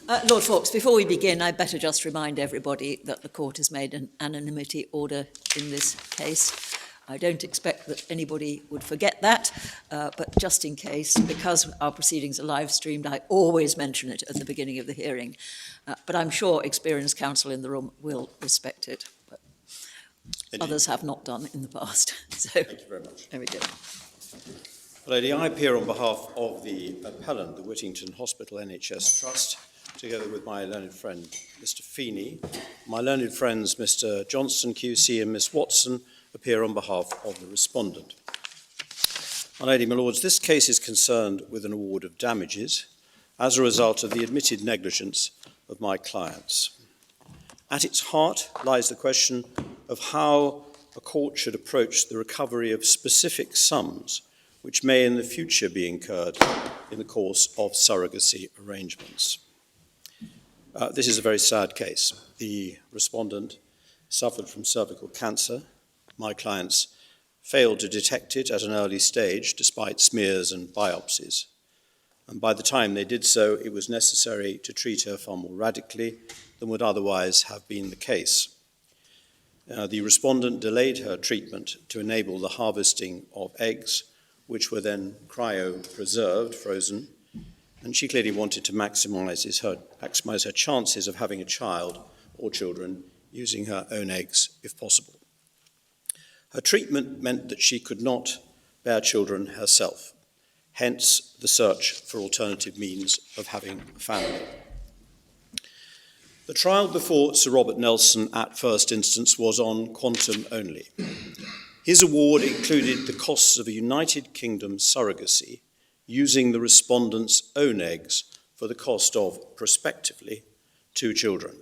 Lord Fawkes, before we begin, I'd better just remind everybody that the court has made an anonymity order in this case. I don't expect that anybody would forget that, but just in case, because our proceedings are live streamed, I always mention it at the beginning of the hearing. But I'm sure experienced counsel in the room will respect it. But others have not done in the past. So, thank you very much. There we go. Lady, I appear on behalf of the appellant, the Whittington Hospital NHS Trust, together with my learned friend, Mr. Feeney. My learned friends, Mr. Johnston, QC, and Miss Watson, appear on behalf of the respondent. My lady, my lords, this case is concerned with an award of damages as a result of the admitted negligence of my clients. At its heart lies the question of how a court should approach the recovery of specific sums which may in the future be incurred in the course of surrogacy arrangements. This is a very sad case. The respondent suffered from cervical cancer. My clients failed to detect it at an early stage despite smears and biopsies. And by the time they did so, it was necessary to treat her far more radically than would otherwise have been the case. The respondent delayed her treatment to enable the harvesting of eggs, which were then cryo-preserved, frozen, and she clearly wanted to maximize her chances of having a child or children using her own eggs if possible. Her treatment meant that she could not bear children herself, hence the search for alternative means of having a family. The trial before Sir Robert Nelson at first instance was on quantum only. His award included the costs of a United Kingdom surrogacy using the respondent's own eggs for the cost of, prospectively, 2 children.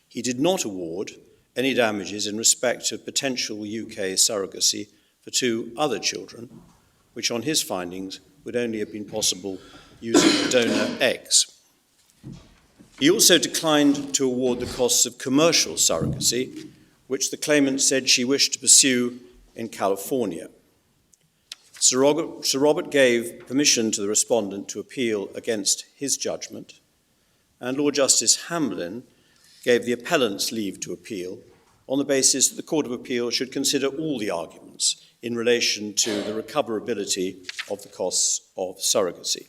He did not award any damages in respect of potential UK surrogacy for 2 other children, which on his findings would only have been possible using donor eggs. He also declined to award the costs of commercial surrogacy, which the claimant said she wished to pursue in California. Sir Robert gave permission to the respondent to appeal against his judgment, and Lord Justice Hamblin gave the appellant's leave to appeal on the basis that the Court of Appeal should consider all the arguments in relation to the recoverability of the costs of surrogacy.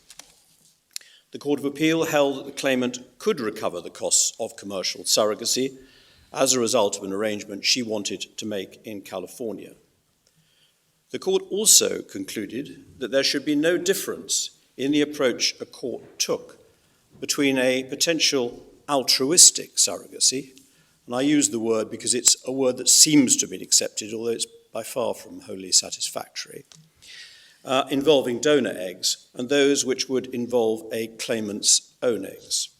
The Court of Appeal held that the claimant could recover the costs of commercial surrogacy as a result of an arrangement she wanted to make in California. The court also concluded that there should be no difference in the approach a court took between a potential altruistic surrogacy, and I use the word because it's a word that seems to have been accepted, although it's by far from wholly satisfactory, involving donor eggs, and those which would involve a claimant's own eggs.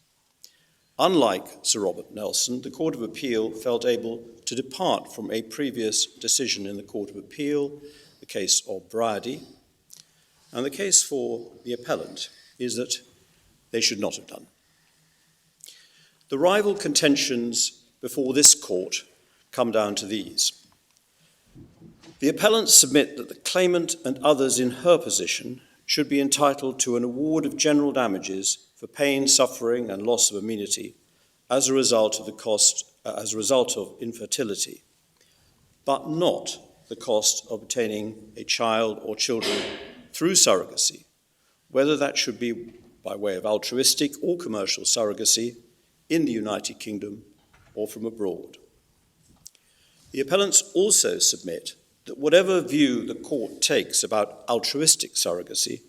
Unlike Sir Robert Nelson, the Court of Appeal felt able to depart from a previous decision in the Court of Appeal, the case of Brady, and the case for the appellant is that they should not have done. The rival contentions before this court come down to these. The appellants submit that the claimant and others in her position should be entitled to an award of general damages for pain, suffering, and loss of amenity as a result of infertility, but not the cost of obtaining a child or children through surrogacy, whether that should be by way of altruistic or commercial surrogacy in the United Kingdom or from abroad. The appellants also submit that whatever view the court takes about altruistic surrogacy,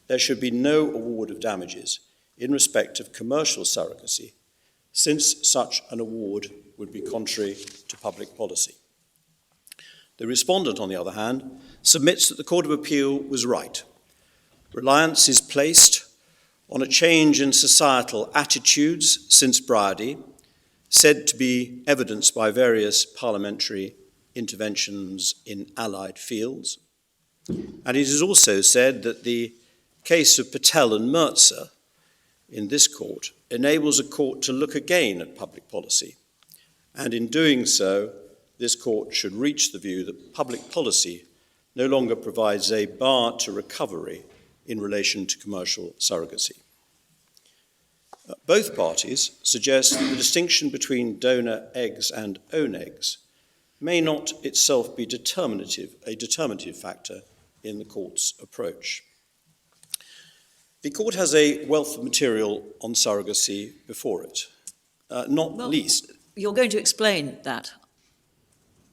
there should be no award of damages in respect of commercial surrogacy, since such an award would be contrary to public policy. The respondent, on the other hand, submits that the Court of Appeal was right. Reliance is placed on a change in societal attitudes since Brady, said to be evidenced by various parliamentary interventions in allied fields. And it is also said that the case of Patel and Mercer in this court enables a court to look again at public policy. And in doing so, this court should reach the view that public policy no longer provides a bar to recovery in relation to commercial surrogacy. Both parties suggest that the distinction between donor eggs and own eggs may not itself be a determinative factor in the court's approach. The court has a wealth of material on surrogacy before it, not least. You're going to explain that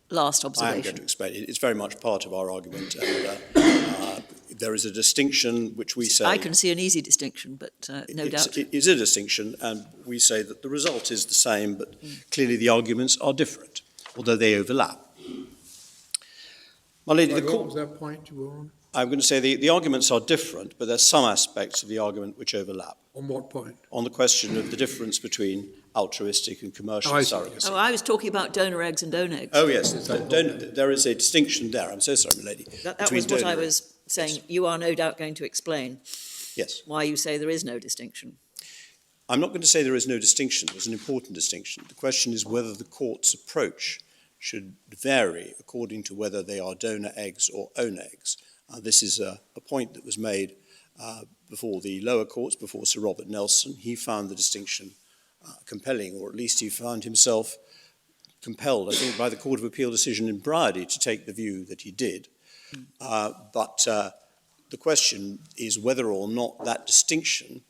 last observation. I am going to explain it. It's very much part of our argument. And, there is a distinction which we say... I can see an easy distinction, but no doubt. It is a distinction, and we say that the result is the same, but clearly the arguments are different, although they overlap. My lady, What was that point you were on? I'm going to say the arguments are different, but there's some aspects of the argument which overlap. On what point? On the question of the difference between altruistic and commercial surrogacy. Oh, I was talking about donor eggs and own eggs. Oh, yes, there is a distinction there. I'm so sorry, my lady. That was what I was saying. Yes. You are no doubt going to explain why you say there is no distinction. I'm not going to say there is no distinction. There's an important distinction. The question is whether the court's approach should vary according to whether they are donor eggs or own eggs. This is a point that was made before the lower courts, before Sir Robert Nelson. He found the distinction compelling, or at least he found himself compelled, I think, by the Court of Appeal decision in Bridie to take the view that he did. But the question is whether or not that distinction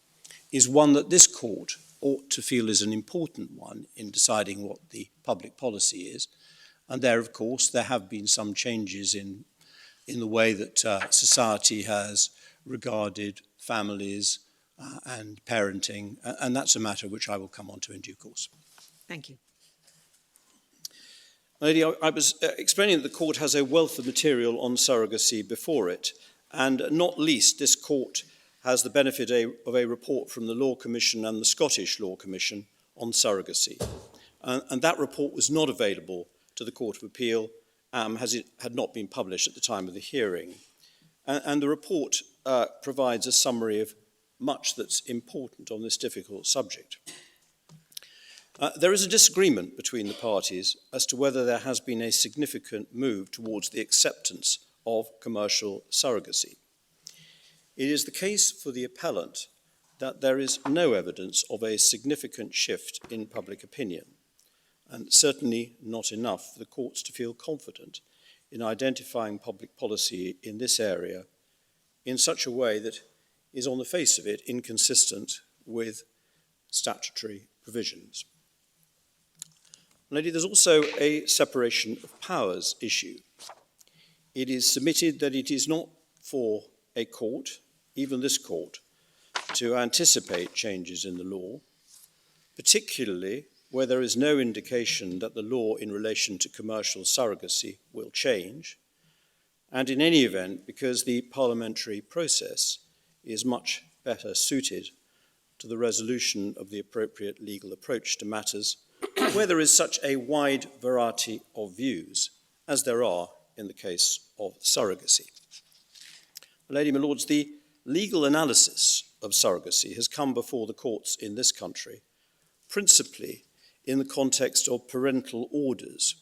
is one that this court ought to feel is an important one in deciding what the public policy is. And there, of course, there have been some changes in the way that society has regarded families and parenting, and that's a matter which I will come on to in due course. Thank you. Lady, I was explaining that the court has a wealth of material on surrogacy before it, and not least this court has the benefit of a report from the Law Commission and the Scottish Law Commission on surrogacy. And that report was not available to the Court of Appeal as it had not been published at the time of the hearing. And the report provides a summary of much that's important on this difficult subject. There is a disagreement between the parties as to whether there has been a significant move towards the acceptance of commercial surrogacy. It is the case for the appellant that there is no evidence of a significant shift in public opinion, and certainly not enough for the courts to feel confident in identifying public policy in this area in such a way that is, on the face of it, inconsistent with statutory provisions. Lady, there's also a separation of powers issue. It is submitted that it is not for a court, even this court, to anticipate changes in the law, particularly where there is no indication that the law in relation to commercial surrogacy will change, and in any event, because the parliamentary process is much better suited to the resolution of the appropriate legal approach to matters where there is such a wide variety of views as there are in the case of surrogacy. Lady, my lords, the legal analysis of surrogacy has come before the courts in this country, principally in the context of parental orders,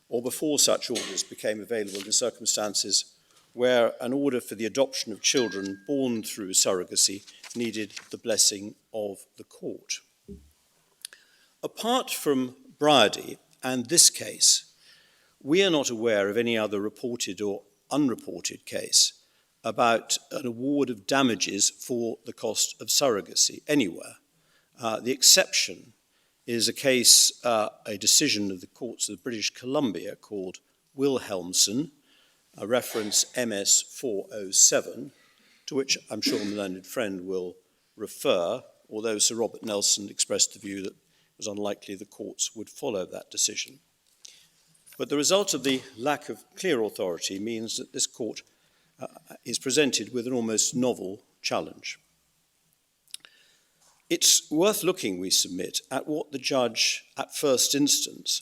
or before such orders became available in circumstances where an order for the adoption of children born through surrogacy needed the blessing of the court. Apart from Bridie and this case, we are not aware of any other reported or unreported case about an award of damages for the cost of surrogacy anywhere. The exception is a case, a decision of the courts of British Columbia called Wilhelmsen, a reference MS 407, to which I'm sure my learned friend will refer, although Sir Robert Nelson expressed the view that it was unlikely the courts would follow that decision. But the result of the lack of clear authority means that this court is presented with an almost novel challenge. It's worth looking, we submit, at what the judge at first instance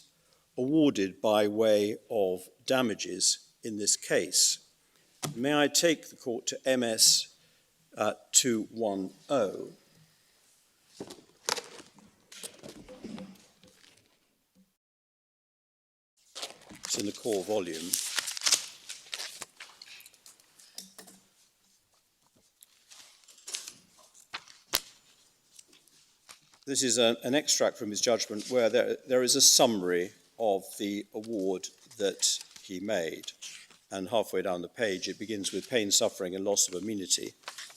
awarded by way of damages in this case. May I take the court to MS 210. It's in the core volume. This is an extract from his judgment where there is a summary of the award that he made. And halfway down the page, it begins with pain, suffering, and loss of immunity.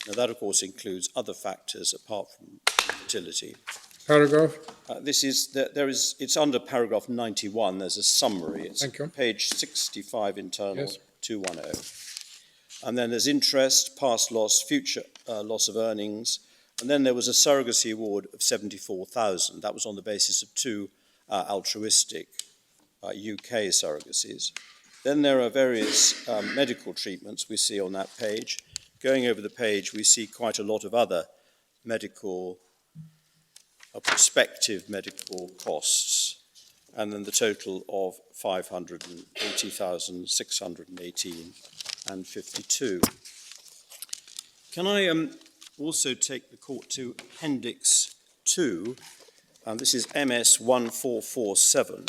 Now, that, of course, includes other factors apart from fertility. Paragraph? It's under paragraph 91. There's a summary. It's Thank you. page 65, internal Yes. 210. And then there's interest, past loss, future loss of earnings. And then there was a surrogacy award of 74,000. That was on the basis of two altruistic UK surrogacies. Then there are various medical treatments we see on that page. Going over the page, we see quite a lot of other prospective medical costs, and then the total of 580,618 and 52. Can I also take the court to Appendix 2, and this is MS 1447.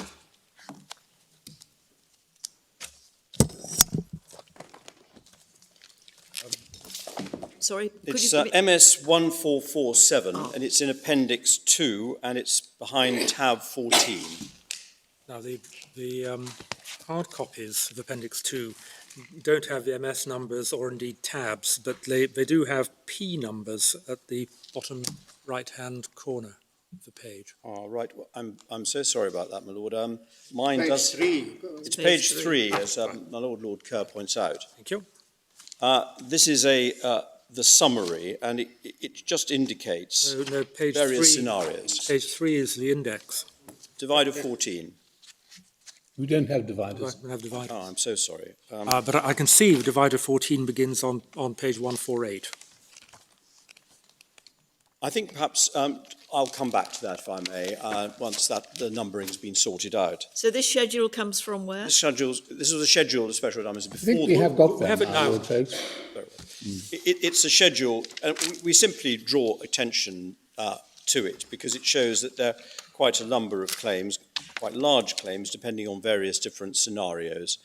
Sorry, could It's you give me... MS 1447, and it's in Appendix 2, and it's behind tab 14. Now, the hard copies of Appendix 2 don't have the MS numbers or indeed tabs, but they do have P numbers at the bottom right-hand corner of the page. Oh, right. Well, I'm so sorry about that, my lord. Mine Page does. 3. It's page 3, as my Lord Kerr points out. Thank you. This is the summary, and it just indicates No, page various 3. scenarios. Page 3 is the index. Divide of 14. We don't have I dividers. don't have dividers. Oh, I'm so sorry. But I can see the divider 14 begins on page 148. I think perhaps I'll come back to that, if I may, once the numbering's been sorted out. So this schedule comes from where? This was a schedule of special damages I before. think we have got that have it now. folks. It's a schedule, and we simply draw attention to it because it shows that there are quite a number of claims, quite large claims, depending on various different scenarios.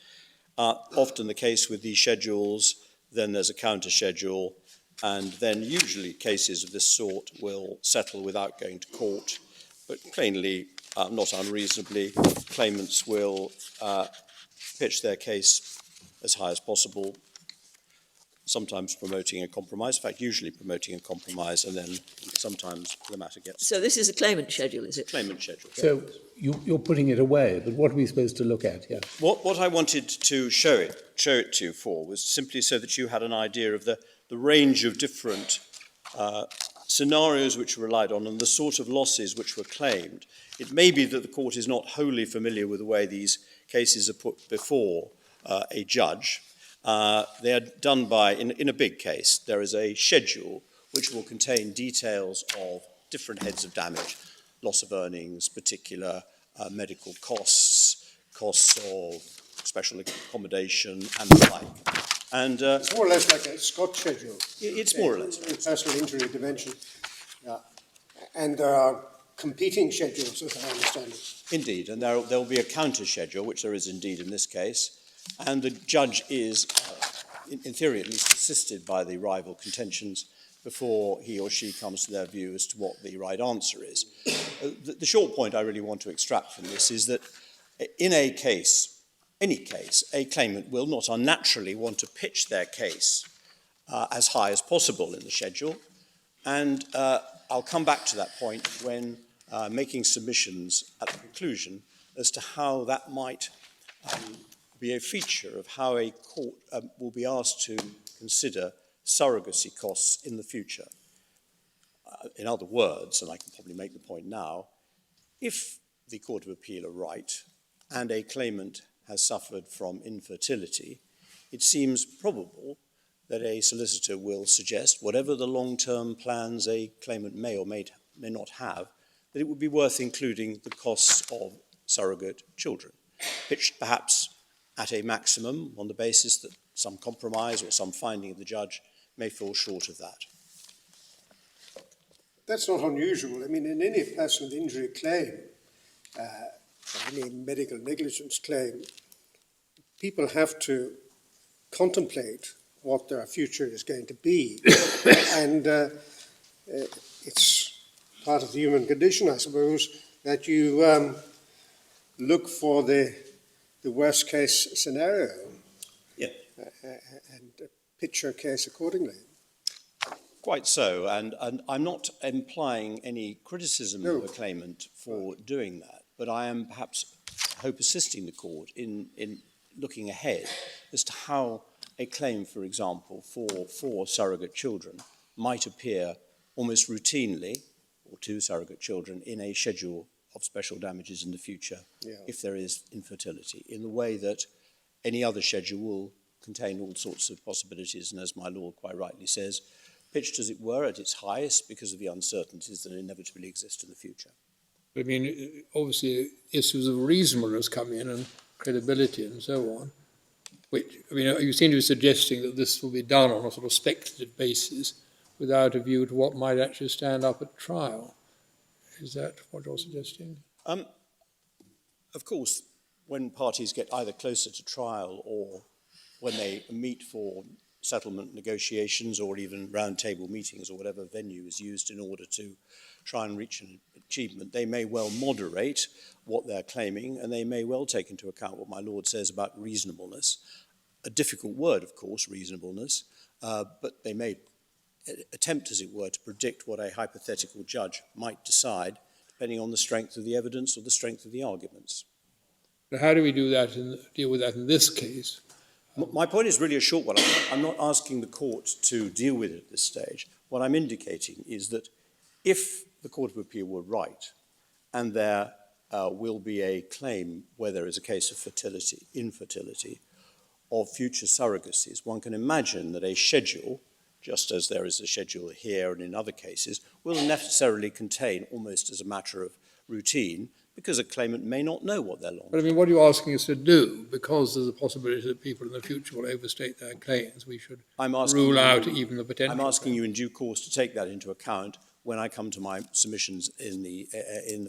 Often the case with these schedules, then there's a counter schedule, and then usually cases of this sort will settle without going to court, but plainly, not unreasonably, claimants will pitch their case as high as possible, sometimes promoting a compromise, in fact, usually promoting a compromise, and then sometimes the matter gets So this is a claimant schedule, is it? claimant schedule. So you're putting it away, but what are we supposed to look at here? What I wanted to show it to you for was simply so that you had an idea of the range of different scenarios which were relied on and the sort of losses which were claimed. It may be that the court is not wholly familiar with the way these cases are put before a judge. They are done in a big case, there is a schedule which will contain details of different heads of damage, loss of earnings, particular medical costs, costs of special accommodation and the like. And It's more or less like a Scott schedule. it's more or less. In personal injury dimension. Yeah. And there are competing schedules, as I understand it. Indeed, and there will be a counter schedule, which there is indeed in this case, and the judge is, in theory at least, assisted by the rival contentions before he or she comes to their view as to what the right answer is. The short point I really want to extract from this is that in a case, any case, a claimant will not unnaturally want to pitch their case as high as possible in the schedule, and I'll come back to that point when making submissions at the conclusion as to how that might be a feature of how a court will be asked to consider surrogacy costs in the future. In other words, and I can probably make the point now, if the Court of Appeal are right and a claimant has suffered from infertility, it seems probable that a solicitor will suggest, whatever the long-term plans a claimant may or may not have, that it would be worth including the costs of surrogate children, pitched perhaps at a maximum on the basis that some compromise or some finding of the judge may fall short of that. That's not unusual. I mean, in any personal injury claim, any medical negligence claim, people have to contemplate what their future is going to be. And it's part of the human condition, I suppose, that you look for the worst case scenario Yeah. and pitch your case accordingly. Quite so, and I'm not implying any criticism of a claimant for doing that, but I am perhaps, I hope, assisting the court in looking ahead as to how a claim, for example, for surrogate children might appear almost routinely, or to surrogate children, in a schedule of special damages in the future, if there is infertility, in the way that any other schedule will contain all sorts of possibilities, and as my lord quite rightly says, pitched, as it were, at its highest because of the uncertainties that inevitably exist in the future. I mean, obviously, issues of reasonableness come in and credibility and so on, which, I mean, you seem to be suggesting that this will be done on a sort of speculative basis without a view to what might actually stand up at trial. Is that what you're suggesting? Of course, when parties get either closer to trial or when they meet for settlement negotiations or even round-table meetings or whatever venue is used in order to try and reach an achievement, they may well moderate what they're claiming, and they may well take into account what my lord says about reasonableness. A difficult word, of course, reasonableness, but they may attempt, as it were, to predict what a hypothetical judge might decide, depending on the strength of the evidence or the strength of the arguments. Now, how do we do that deal with that in this case? My point is really a short one. I'm not asking the court to deal with it at this stage. What I'm indicating is that if the Court of Appeal were right, and there will be a claim where there is a case of infertility, of future surrogacies, one can imagine that a schedule, just as there is a schedule here and in other cases, will necessarily contain, almost as a matter of routine, because a claimant may not know what they're long. But I mean, what are you asking us to do? Because there's a possibility that people in the future will overstate their claims, we should rule out even the potential. I'm asking you in due course to take that into account when I come to my submissions in the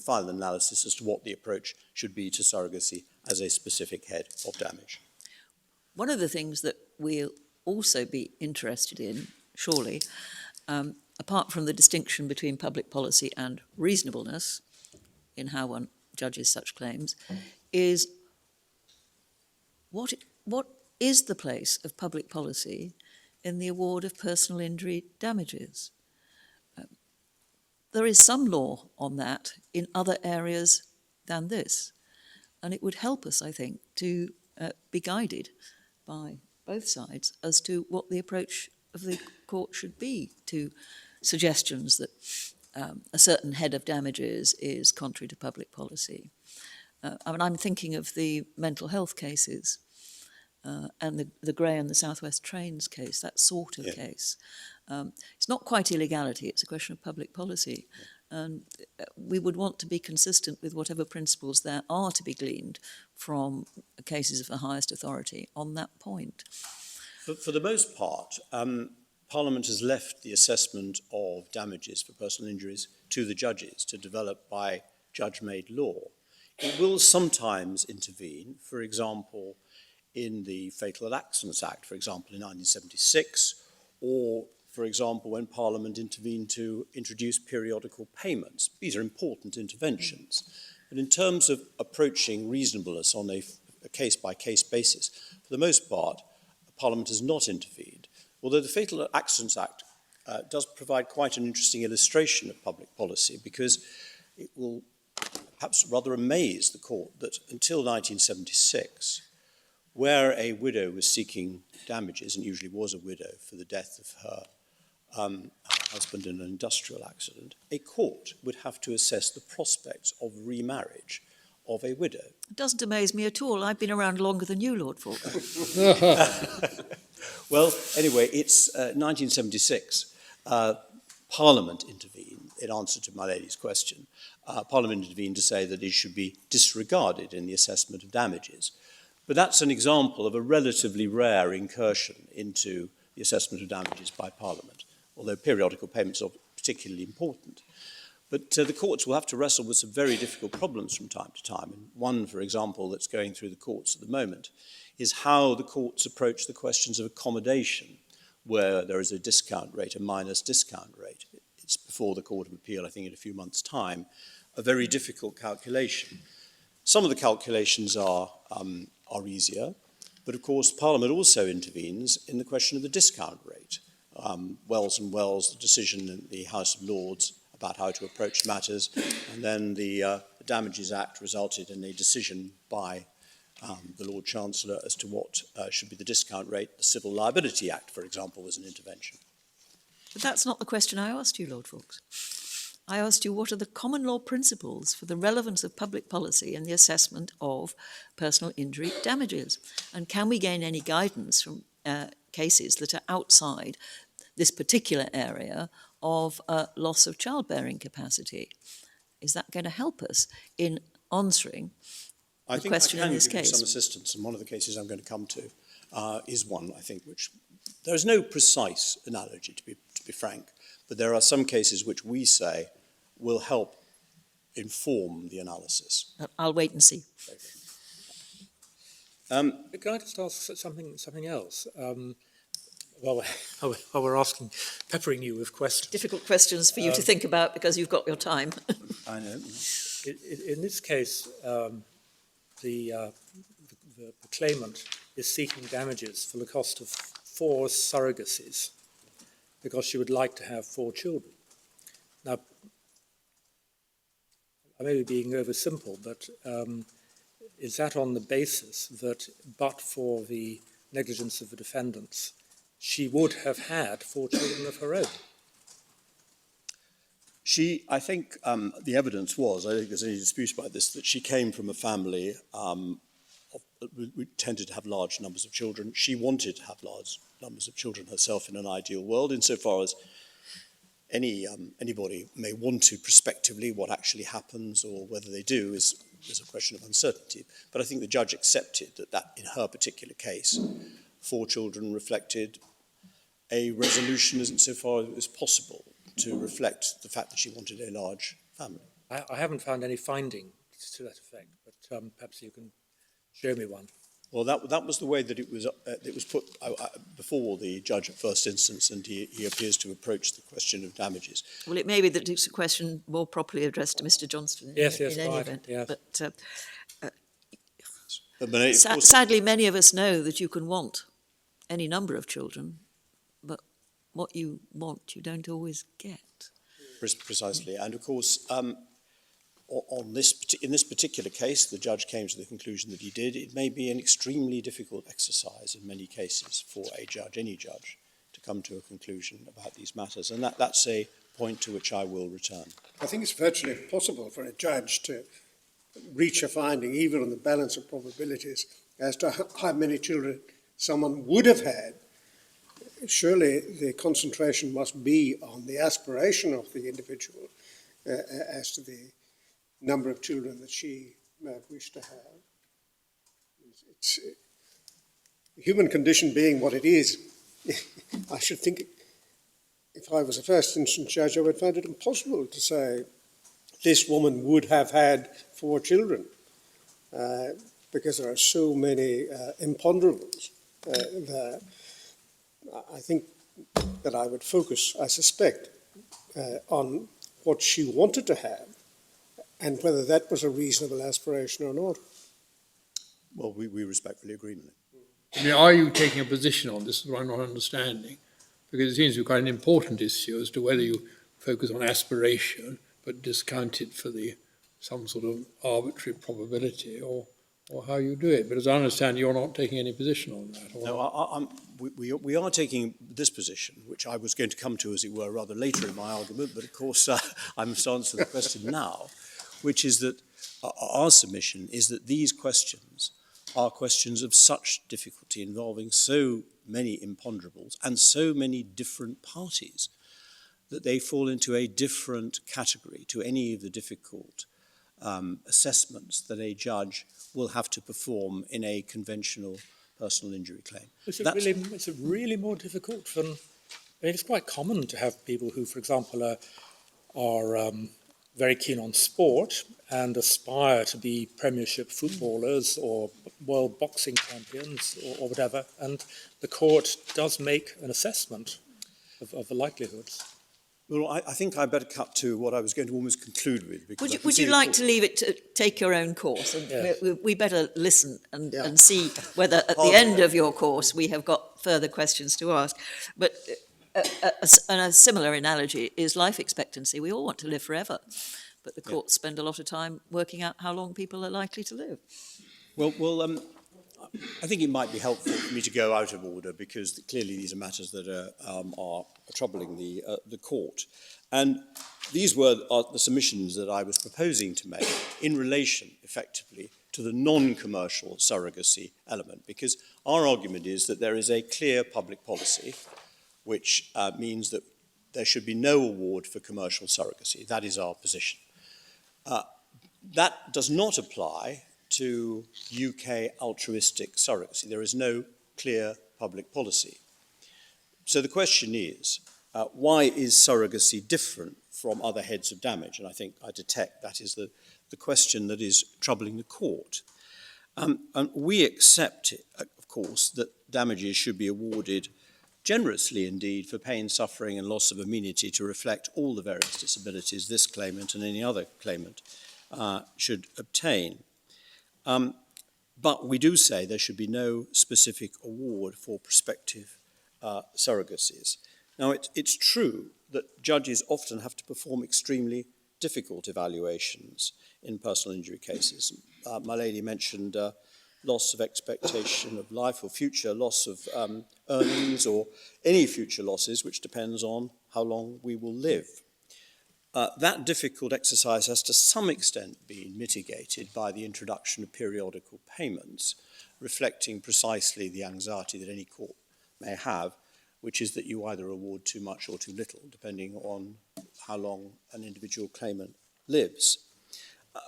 final analysis as to what the approach should be to surrogacy as a specific head of damage. One of the things that we'll also be interested in, surely, apart from the distinction between public policy and reasonableness in how one judges such claims, is what is the place of public policy in the award of personal injury damages? There is some law on that in other areas than this, and it would help us, I think, to be guided by both sides as to what the approach of the court should be to suggestions that a certain head of damages is contrary to public policy. I mean, I'm thinking of the mental health cases and the Grey and the South West Trains case, that sort of case. It's not quite illegality, it's a question of public policy. And we would want to be consistent with whatever principles there are to be gleaned from cases of the highest authority on that point. For the most part, Parliament has left the assessment of damages for personal injuries to the judges to develop by judge-made law. It will sometimes intervene, for example, in the Fatal Accidents Act, for example, in 1976, or, for example, when Parliament intervened to introduce periodical payments. These are important interventions. But in terms of approaching reasonableness on a case-by-case basis, for the most part, Parliament has not intervened. Although the Fatal Accidents Act does provide quite an interesting illustration of public policy, because it will perhaps rather amaze the court that until 1976, where a widow was seeking damages, and usually was a widow for the death of her husband in an industrial accident, a court would have to assess the prospects of remarriage of a widow. It doesn't amaze me at all. I've been around longer than you, Lord Faulkner. Well, anyway, it's 1976. Parliament intervened in answer to my lady's question. Parliament intervened to say that it should be disregarded in the assessment of damages. But that's an example of a relatively rare incursion into the assessment of damages by Parliament, although periodical payments are particularly important. But the courts will have to wrestle with some very difficult problems from time to time. And one, for example, that's going through the courts at the moment is how the courts approach the questions of accommodation, where there is a discount rate, a minus discount rate. It's before the Court of Appeal, I think in a few months' time, a very difficult calculation. Some of the calculations are easier, but of course Parliament also intervenes in the question of the discount rate. Wells and Wells, the decision in the House of Lords about how to approach matters, and then the Damages Act resulted in a decision by the Lord Chancellor as to what should be the discount rate. The Civil Liability Act, for example, was an intervention. But that's not the question I asked you, Lord Fawkes. I asked you what are the common law principles for the relevance of public policy in the assessment of personal injury damages? And can we gain any guidance from cases that are outside this particular area of loss of childbearing capacity? Is that going to help us in answering the question in this case? I think I can give you some assistance, and one of the cases I'm going to come to is one, I think, which there is no precise analogy, to be frank, but there are some cases which we say will help inform the analysis. I'll wait and see. Can I just ask something else? Well, we're peppering you with questions. Difficult questions for you to think about because you've got your time. I know. In this case, the claimant is seeking damages for the cost of 4 surrogacies because she would like to have 4 children. Now, I may be being oversimple, but is that on the basis that, but for the negligence of the defendants, she would have had 4 children of her own? I think the evidence was, I think there's any dispute about this, that she came from a family we tended to have large numbers of children. She wanted to have large numbers of children herself in an ideal world, insofar as anybody may want to prospectively. What actually happens or whether they do is a question of uncertainty. But I think the judge accepted that in her particular case, 4 children reflected a resolution insofar as it was possible to reflect the fact that she wanted a large family. I haven't found any finding to that effect, but perhaps you can show me one. Well, that was the way that it was put before the judge at first instance, and he appears to approach the question of damages. Well, it may be that it's a question more properly addressed to Mr. Johnston in any event. Yes. But sadly, many of us know that you can want any number of children, but what you want, you don't always get. Precisely. And of course, in this particular case, the judge came to the conclusion that he did. It may be an extremely difficult exercise in many cases for a judge, any judge, to come to a conclusion about these matters. And that's a point to which I will return. I think it's virtually impossible for a judge to reach a finding, even on the balance of probabilities, as to how many children someone would have had. Surely the concentration must be on the aspiration of the individual as to the number of children that she might wish to have. It's the human condition being what it is. I should think, if I was a first instance judge, I would find it impossible to say this woman would have had 4 children because there are so many imponderables there. I think that I would focus, I suspect, on what she wanted to have and whether that was a reasonable aspiration or not. Well, we respectfully agree with it. I mean, are you taking a position on this, what I'm not understanding? Because it seems to be quite an important issue as to whether you focus on aspiration but discount it for some sort of arbitrary probability, or how you do it. But as I understand, you're not taking any position on that. No, we are taking this position, which I was going to come to, as it were, rather later in my argument, but of course I'm answering the question now, which is that our submission is that these questions are questions of such difficulty, involving so many imponderables and so many different parties, that they fall into a different category to any of the difficult assessments that a judge will have to perform in a conventional personal injury claim. Is it really more difficult than... I mean, it's quite common to have people who, for example, are very keen on sport and aspire to be Premiership footballers or world boxing champions or whatever, and the court does make an assessment of the likelihoods. Well, I think I better cut to what I was going to almost conclude with. Because Would you like to leave it to take your own course? And we better listen and see whether at the end of your course we have got further questions to ask. But a similar analogy is life expectancy. We all want to live forever, but the courts spend a lot of time working out how long people are likely to live. Well, I think it might be helpful for me to go out of order because clearly these are matters that are troubling the court. And these are the submissions that I was proposing to make in relation, effectively, to the non-commercial surrogacy element, because our argument is that there is a clear public policy which means that there should be no award for commercial surrogacy. That is our position. That does not apply to UK altruistic surrogacy. There is no clear public policy. So the question is, why is surrogacy different from other heads of damage? And I think I detect that is the question that is troubling the court. And we accept, of course, that damages should be awarded generously indeed for pain, suffering and loss of amenity to reflect all the various disabilities this claimant and any other claimant should obtain. But we do say there should be no specific award for prospective surrogacies. Now, it's true that judges often have to perform extremely difficult evaluations in personal injury cases. My lady mentioned loss of expectation of life or future loss of earnings or any future losses, which depends on how long we will live. That difficult exercise has to some extent been mitigated by the introduction of periodical payments, reflecting precisely the anxiety that any court may have, which is that you either award too much or too little, depending on how long an individual claimant lives.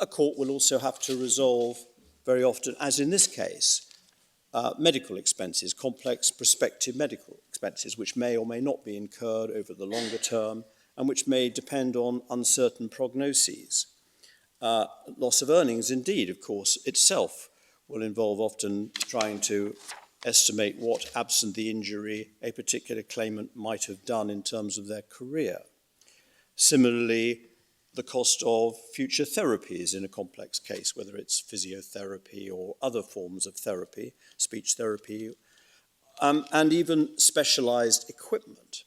A court will also have to resolve very often, as in this case, medical expenses, complex prospective medical expenses, which may or may not be incurred over the longer term, and which may depend on uncertain prognoses. Loss of earnings, indeed, of course, itself will involve often trying to estimate what, absent the injury, a particular claimant might have done in terms of their career. Similarly, the cost of future therapies in a complex case, whether it's physiotherapy or other forms of therapy, speech therapy, and even specialised equipment.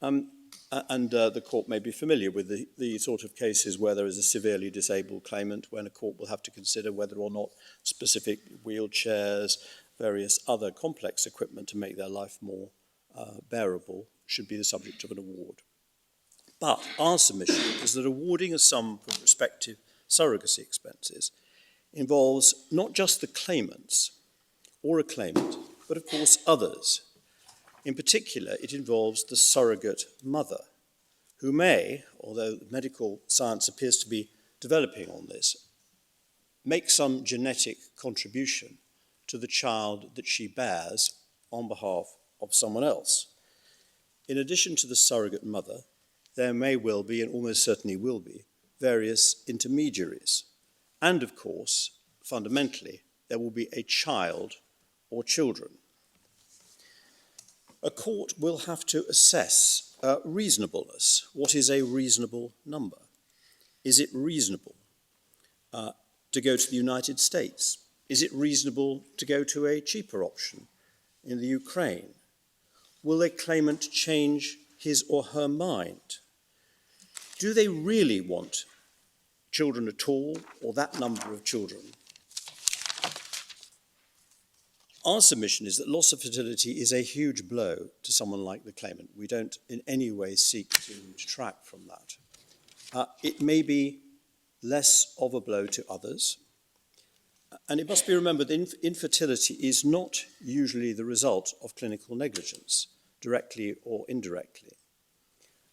The court may be familiar with the sort of cases where there is a severely disabled claimant, when a court will have to consider whether or not specific wheelchairs, various other complex equipment to make their life more bearable should be the subject of an award. But our submission is that awarding a sum for prospective surrogacy expenses involves not just the claimants or a claimant, but of course others. In particular, it involves the surrogate mother, who may, although medical science appears to be developing on this, make some genetic contribution to the child that she bears on behalf of someone else. In addition to the surrogate mother, there may well be, and almost certainly will be, various intermediaries. And of course, fundamentally, there will be a child or children. A court will have to assess reasonableness. What is a reasonable number? Is it reasonable to go to the United States? Is it reasonable to go to a cheaper option in the Ukraine? Will a claimant change his or her mind? Do they really want children at all, or that number of children? Our submission is that loss of fertility is a huge blow to someone like the claimant. We don't in any way seek to detract from that. It may be less of a blow to others. And it must be remembered that infertility is not usually the result of clinical negligence, directly or indirectly.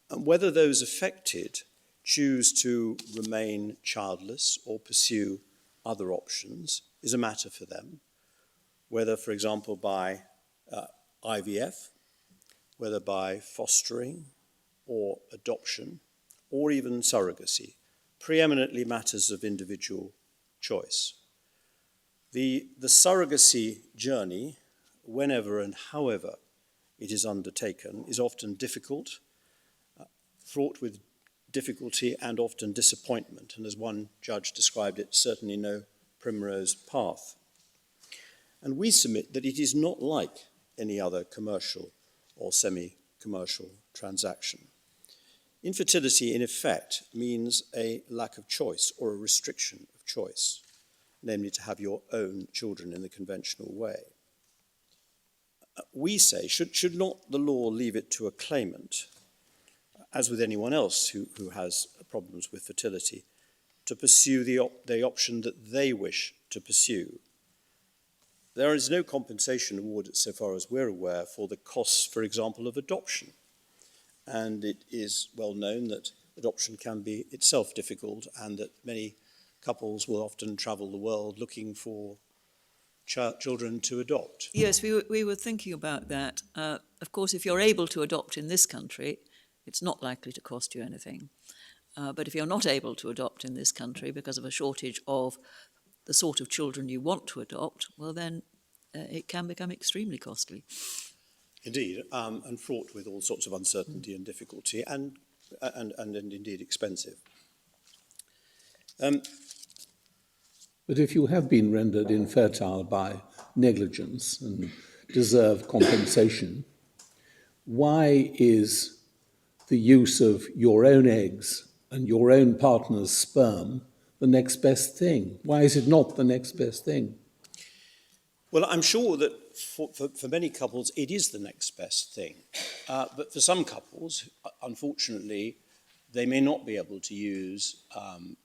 And whether those affected choose to remain childless or pursue other options is a matter for them, whether, for example, by IVF, whether by fostering or adoption, or even surrogacy, preeminently matters of individual choice. The surrogacy journey, whenever and however it is undertaken, is often difficult, fraught with difficulty and often disappointment, and as one judge described it, certainly no primrose path. And we submit that it is not like any other commercial or semi-commercial transaction. Infertility, in effect, means a lack of choice or a restriction of choice, namely to have your own children in the conventional way. We say, should not the law leave it to a claimant, as with anyone else who has problems with fertility, to pursue the option that they wish to pursue? There is no compensation awarded, so far as we're aware, for the costs, for example, of adoption. And it is well known that adoption can be itself difficult, and that many couples will often travel the world looking for children to adopt. Yes, we were thinking about that. Of course, if you're able to adopt in this country, it's not likely to cost you anything. But if you're not able to adopt in this country because of a shortage of the sort of children you want to adopt, well then it can become extremely costly. Indeed, and fraught with all sorts of uncertainty and difficulty, and indeed expensive. But if you have been rendered infertile by negligence and deserve compensation, why is the use of your own eggs and your own partner's sperm the next best thing? Why is it not the next best thing? Well, I'm sure that for many couples it is the next best thing. But for some couples, unfortunately, they may not be able to use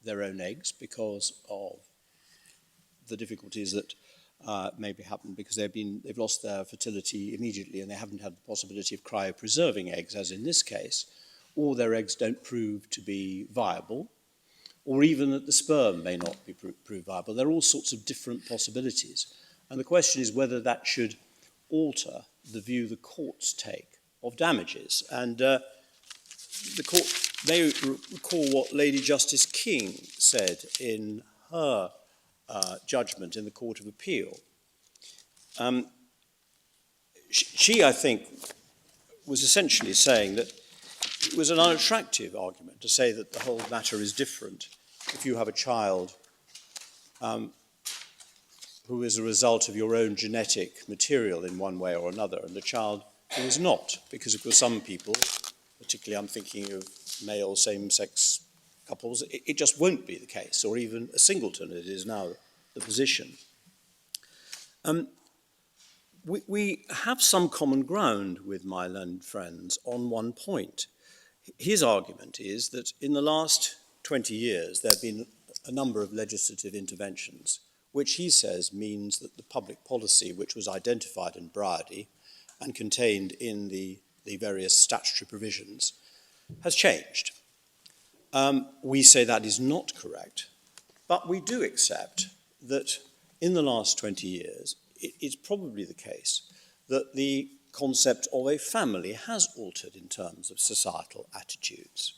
their own eggs because of the difficulties that maybe happen because they've lost their fertility immediately and they haven't had the possibility of cryopreserving eggs, as in this case, or their eggs don't prove to be viable, or even that the sperm may not be proved viable. There are all sorts of different possibilities. And the question is whether that should alter the view the courts take of damages. And the court may recall what Lady Justice King said in her judgment in the Court of Appeal. She, I think, was essentially saying that it was an unattractive argument to say that the whole matter is different if you have a child who is a result of your own genetic material in one way or another, and a child who is not, because of course some people, particularly I'm thinking of male same-sex couples, it just won't be the case, or even a singleton, it is now the position. We have some common ground with my learned friends on one point. His argument is that in the last 20 years there have been a number of legislative interventions, which he says means that the public policy which was identified in Bryody and contained in the various statutory provisions has changed. We say that is not correct, but we do accept that in the last 20 years it's probably the case that the concept of a family has altered in terms of societal attitudes.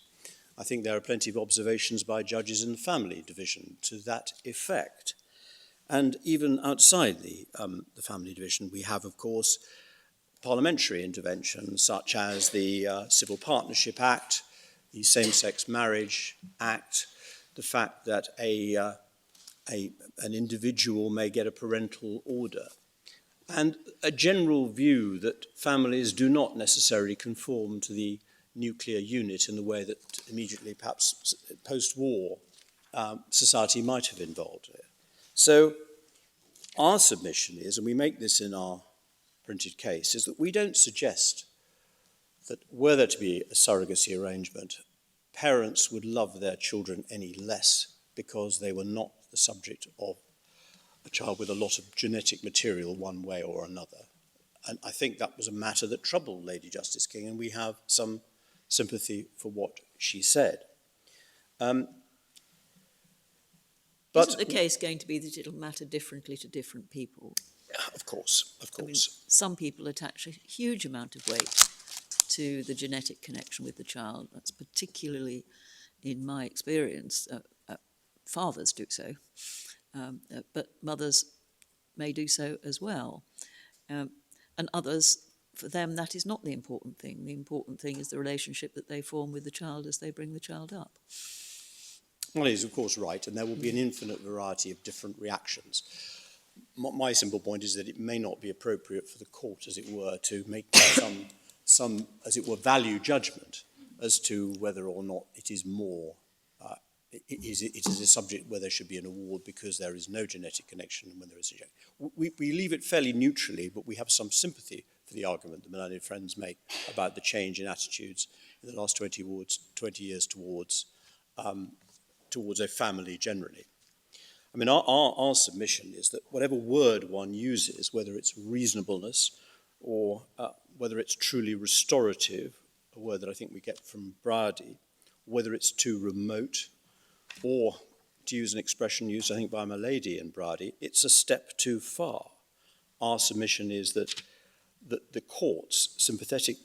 I think there are plenty of observations by judges in the family division to that effect. And even outside the family division, we have, of course, parliamentary interventions such as the Civil Partnership Act, the Same-Sex Marriage Act, the fact that an individual may get a parental order, and a general view that families do not necessarily conform to the nuclear unit in the way that immediately, perhaps post-war, society might have involved it. So our submission is, and we make this in our printed case, is that we don't suggest that were there to be a surrogacy arrangement, parents would love their children any less because they were not the subject of a child with a lot of genetic material one way or another. And I think that was a matter that troubled Lady Justice King, and we have some sympathy for what she said. But isn't the case going to be that it'll matter differently to different people? Of course. I mean, some people attach a huge amount of weight to the genetic connection with the child. That's particularly, in my experience, fathers do so, but mothers may do so as well. And others for them, that is not the important thing. The important thing is the relationship that they form with the child as they bring the child up. Well, he's of course right, and there will be an infinite variety of different reactions. My simple point is that it may not be appropriate for the court, as it were, to make some as it were, value judgment as to whether or not it is more, it is a subject where there should be an award because there is no genetic connection and when there is a we leave it fairly neutrally, but we have some sympathy for the argument that my learned friends make about the change in attitudes in the last 20 years towards a family generally. I mean, our submission is that whatever word one uses, whether it's reasonableness or whether it's truly restorative, a word that I think we get from Brady, whether it's too remote, or to use an expression used, I think, by my lady in Brady, it's a step too far. Our submission is that the courts, sympathetic,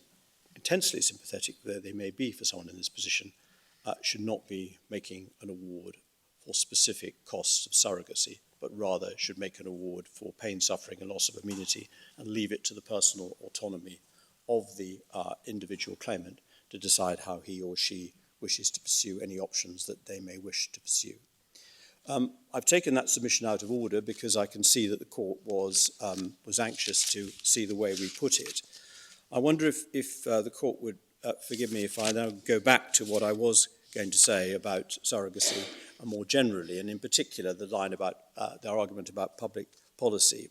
intensely sympathetic though they may be for someone in this position, should not be making an award for specific costs of surrogacy, but rather should make an award for pain, suffering, and loss of immunity, and leave it to the personal autonomy of the individual claimant to decide how he or she wishes to pursue any options that they may wish to pursue. I've taken that submission out of order because I can see that the court was anxious to see the way we put it. I wonder if the court would forgive me if I now go back to what I was going to say about surrogacy more generally, and in particular the line about their argument about public policy.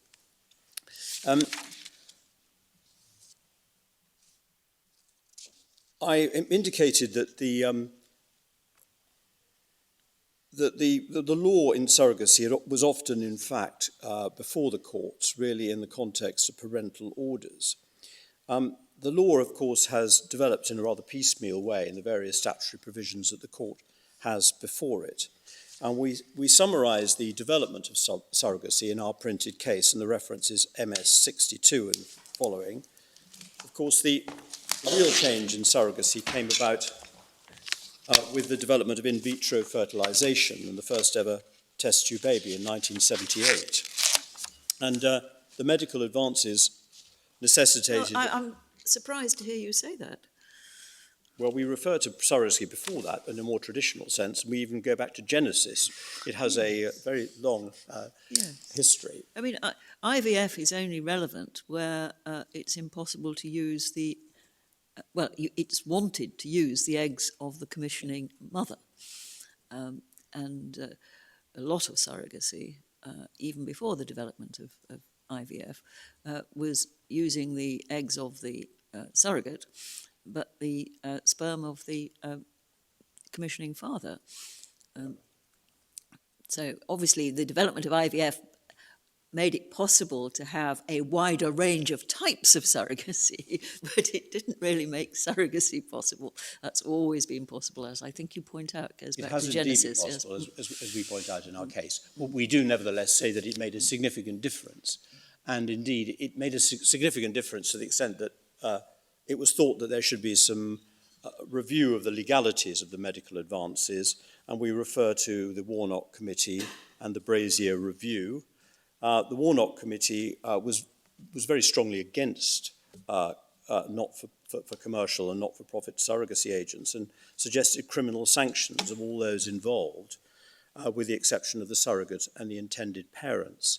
I indicated that the law in surrogacy was often, in fact, before the courts, really in the context of parental orders. The law, of course, has developed in a rather piecemeal way in the various statutory provisions that the court has before it. And we summarise the development of surrogacy in our printed case, and the reference is MS 62 and following. Of course, the real change in surrogacy came about with the development of in vitro fertilisation and the first ever test tube baby in 1978. And the medical advances necessitated... Well, I'm surprised to hear you say that. Well, we refer to surrogacy before that in a more traditional sense. We even go back to Genesis. It has a very long history. I mean, IVF is only relevant where it's impossible to use the... it's wanted to use the eggs of the commissioning mother. And a lot of surrogacy, even before the development of IVF, was using the eggs of the surrogate, but the sperm of the commissioning father. So obviously the development of IVF made it possible to have a wider range of types of surrogacy, but it didn't really make surrogacy possible. That's always been possible, as I think you point out, goes back to Genesis. It has indeed been possible, as we point out in our case. But we do nevertheless say that it made a significant difference. And indeed, it made a significant difference to the extent that it was thought that there should be some review of the legalities of the medical advances, and we refer to the Warnock Committee and the Brazier Review. The Warnock Committee was very strongly against not for commercial and not-for-profit surrogacy agents and suggested criminal sanctions of all those involved, with the exception of the surrogate and the intended parents.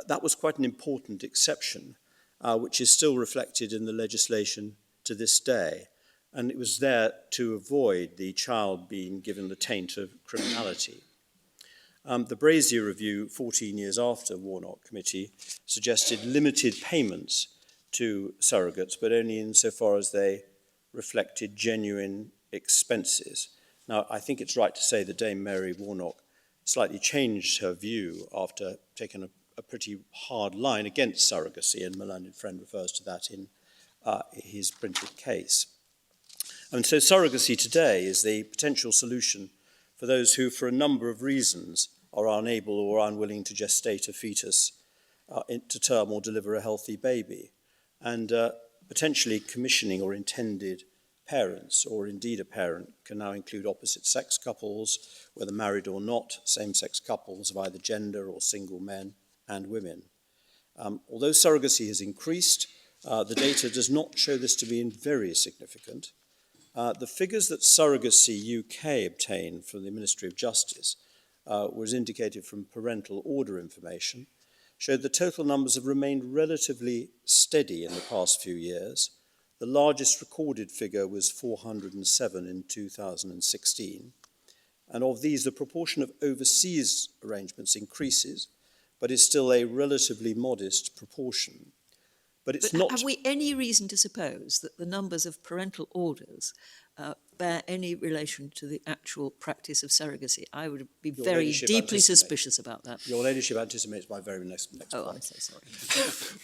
That was quite an important exception, which is still reflected in the legislation to this day. And it was there to avoid the child being given the taint of criminality. The Brazier Review, 14 years after Warnock Committee, suggested limited payments to surrogates, but only insofar as they reflected genuine expenses. Now, I think it's right to say that Dame Mary Warnock slightly changed her view after taking a pretty hard line against surrogacy, and my learned friend refers to that in his printed case. And so surrogacy today is the potential solution for those who, for a number of reasons, are unable or unwilling to gestate a fetus to term or deliver a healthy baby, and potentially commissioning or intended parents, or indeed a parent, can now include opposite-sex couples, whether married or not, same-sex couples of either gender or single men and women. Although surrogacy has increased, The data does not show this to be very significant. The figures that Surrogacy UK obtained from the Ministry of Justice was indicated from parental order information, showed the total numbers have remained relatively steady in the past few years. The largest recorded figure was 407 in 2016. And of these, the proportion of overseas arrangements increases, but is still a relatively modest proportion. But it's not. Have we any reason to suppose that the numbers of parental orders bear any relation to the actual practice of surrogacy? I would be very deeply suspicious about that. Your Ladyship anticipates my very next Oh, point. I'm so sorry.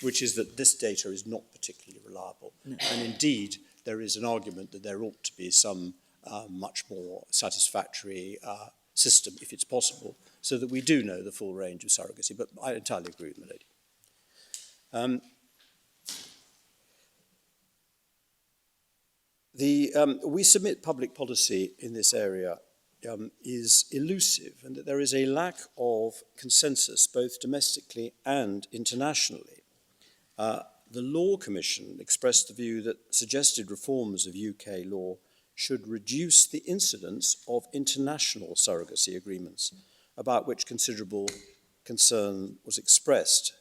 Which is that this data is not particularly reliable. No. And indeed, there is an argument that there ought to be some much more satisfactory system, if it's possible, so that we do know the full range of surrogacy. But I entirely agree with my lady. We submit public policy in this area is elusive, and that there is a lack of consensus both domestically and internationally. The Law Commission expressed the view that suggested reforms of UK law should reduce the incidence of international surrogacy agreements, about which considerable concern was expressed.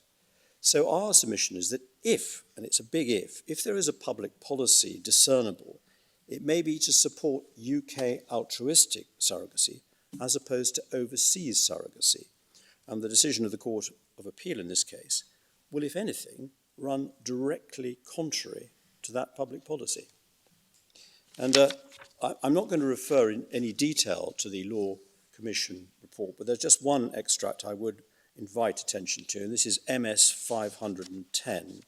So our submission is that if, and it's a big if there is a public policy discernible, it may be to support UK altruistic surrogacy as opposed to overseas surrogacy. And the decision of the Court of Appeal in this case will, if anything, run directly contrary to that public policy. And I'm not going to refer in any detail to the Law Commission report, but there's just one extract I would invite attention to, and this is MS 510.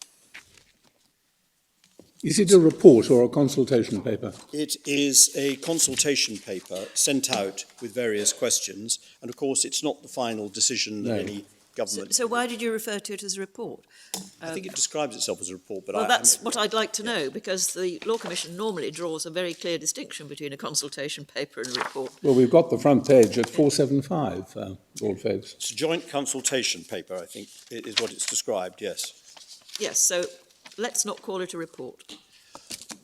Is it a report or a consultation paper? It is a consultation paper sent out with various questions, and of course it's not the final decision that any government... So why did you refer to it as a report? I think it describes itself as a report, but well, that's what I'd like to know, because the Law Commission normally draws a very clear distinction between a consultation paper and a report. Well, we've got the front page at 475, Lord Foakes. It's a joint consultation paper, I think, is what it's described, yes. Yes, so let's not call it a report.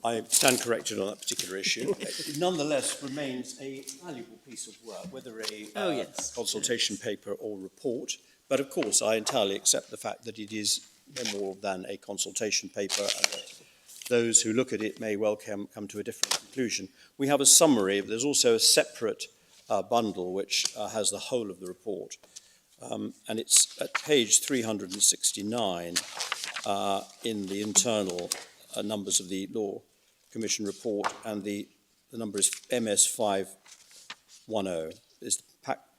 I stand corrected on that particular issue. It nonetheless remains a valuable piece of work, whether a consultation paper or report. But of course, I entirely accept the fact that it is no more than a consultation paper, and that those who look at it may well come to a different conclusion. We have a summary, but there's also a separate bundle which has the whole of the report. And it's at page 369 in the internal numbers of the Law Commission report, and the number is MS 510. Is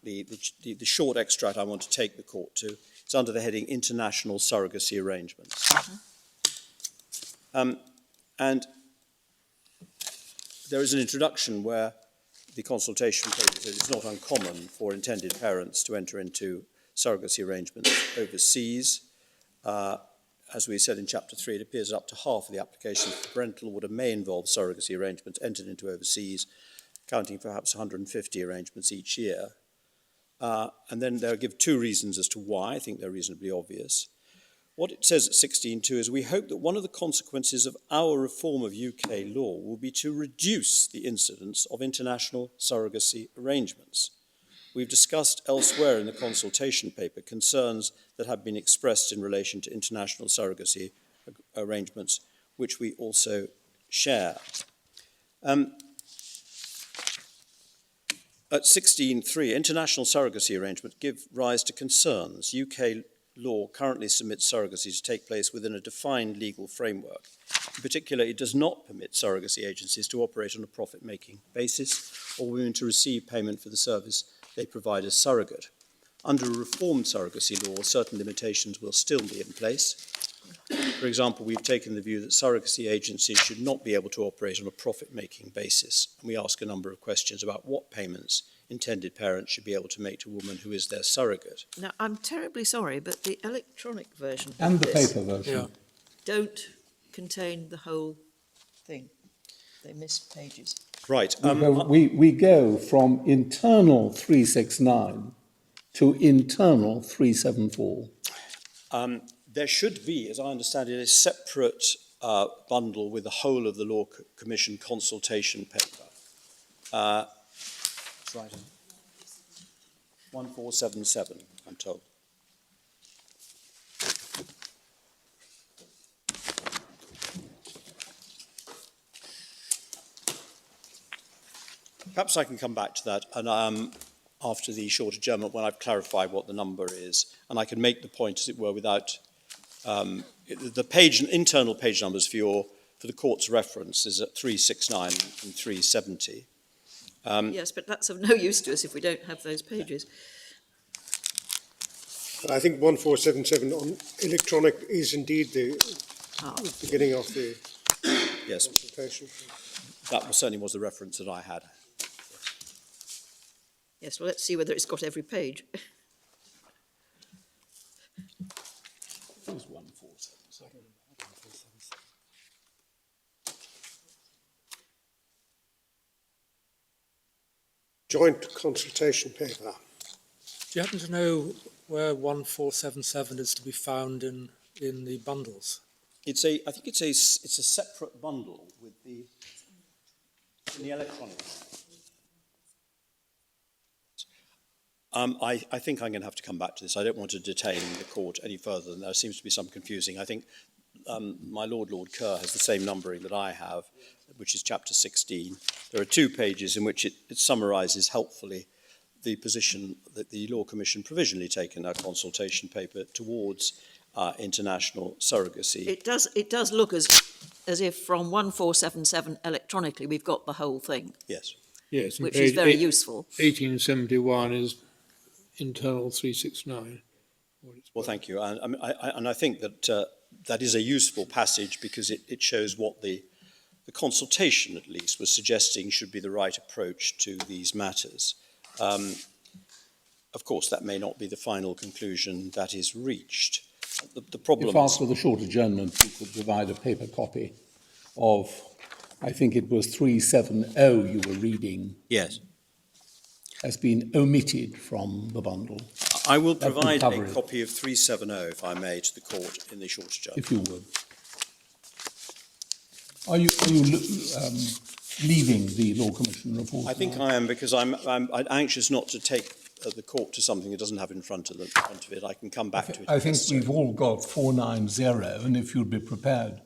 the short extract I want to take the court to. It's under the heading International Surrogacy Arrangements. And there is an introduction where the consultation paper says it's not uncommon for intended parents to enter into surrogacy arrangements overseas. As we said in Chapter 3, it appears that up to half of the applications for parental order may involve surrogacy arrangements entered into overseas, counting for perhaps 150 arrangements each year. And then they'll give two reasons as to why. I think they're reasonably obvious. What it says at 16.2 is, we hope that one of the consequences of our reform of UK law will be to reduce the incidence of international surrogacy arrangements. We've discussed elsewhere in the consultation paper concerns that have been expressed in relation to international surrogacy arrangements, which we also share. At 16.3, international surrogacy arrangements give rise to concerns. UK law currently submits surrogacy to take place within a defined legal framework. In particular, it does not permit surrogacy agencies to operate on a profit-making basis or women to receive payment for the service they provide as surrogate. Under a reformed surrogacy law, certain limitations will still be in place. For example, we've taken the view that surrogacy agencies should not be able to operate on a profit-making basis, and we ask a number of questions about what payments intended parents should be able to make to a woman who is their surrogate. Now, I'm terribly sorry, but the electronic version And of the this paper version. don't contain the whole thing. They miss pages. Right. We go from internal 369 to internal 374. There should be, as I understand it, a separate bundle with the whole of the Law Commission consultation paper. That's right. 1477, I'm told. Perhaps I can come back to that and after the short adjournment when I've clarified what the number is, and I can make the point, as it were, without the internal page numbers for the court's reference is at 369 and 370. Yes, but that's of no use to us if we don't have those pages. I think 1477 on electronic is indeed the beginning of the Yes, consultation. that certainly was the reference that I had. Yes, well, let's see whether it's got every page. Here's 1477. Joint consultation paper. Do you happen to know where 1477 is to be found in the bundles? I think it's a separate bundle with in the electronic. I think I'm going to have to come back to this. I don't want to detain the court any further, and there seems to be some confusing. I think my Lord Kerr has the same numbering that I have, which is chapter 16. There are 2 pages in which it summarises helpfully the position that the Law Commission provisionally take in our consultation paper towards international surrogacy. It does look as if from 1477 electronically we've got the whole thing, Yes. which is very useful. 1871 is internal 369. Well, thank you. And I think that that is a useful passage because it shows what the consultation, at least, was suggesting should be the right approach to these matters. Of course, that may not be the final conclusion that is reached. The problem If after the short adjournment you could provide a paper copy of, I think it was 370 you were reading. Yes. Has been omitted from the bundle, I will That would provide cover a it. copy of 370, if I may, to the court in the short adjournment. if you would. Are you leaving the Law Commission report? I think now? I am, because I'm anxious not to take the court to something it doesn't have in front of it. I can come back to it. I if think necessary. we've all got 490, and if you'd be prepared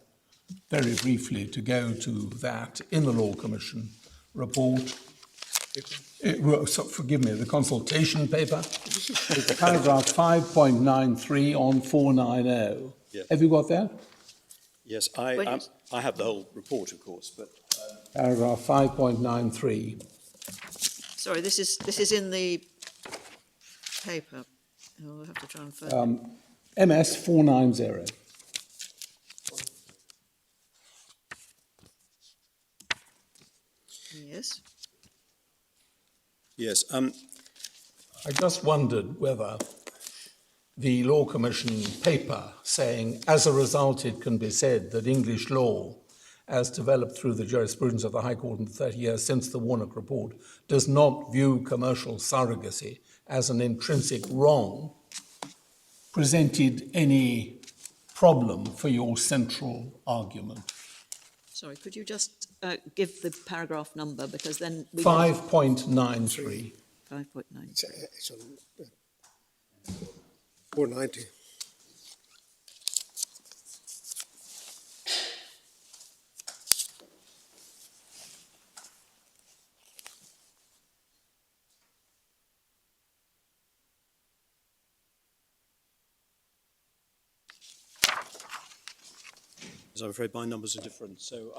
very briefly to go to that in the Law Commission report. Forgive me, the consultation paper, it's paragraph 5.93 on 490. Yeah. Have you got that? Yes, Wait. I have the whole report, of course, but Paragraph 5.93. Sorry, this is in the paper. Oh, I'll have to try and find it. MS 490. Yes. yes. I just wondered whether the Law Commission paper saying, as a result, it can be said that English law, as developed through the jurisprudence of the High Court in the 30 years since the Warnock Report, does not view commercial surrogacy as an intrinsic wrong, presented any problem for your central argument. Sorry, could you just give the paragraph number, because then we 5.93. 5.9. It's on 490. As I'm afraid my numbers are different. So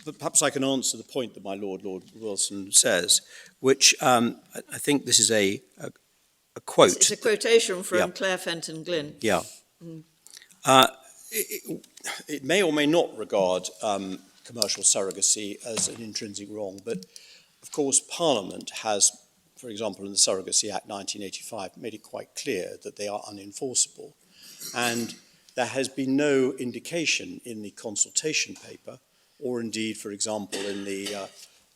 but perhaps I can answer the point that my Lord Wilson says, which I think this is a quote. It's a quotation from Yeah. Claire Fenton Glynn. Yeah. It may or may not regard commercial surrogacy as an intrinsic wrong, but of course Parliament has, for example, in the Surrogacy Act 1985, made it quite clear that they are unenforceable. And there has been no indication in the consultation paper, or indeed, for example, in the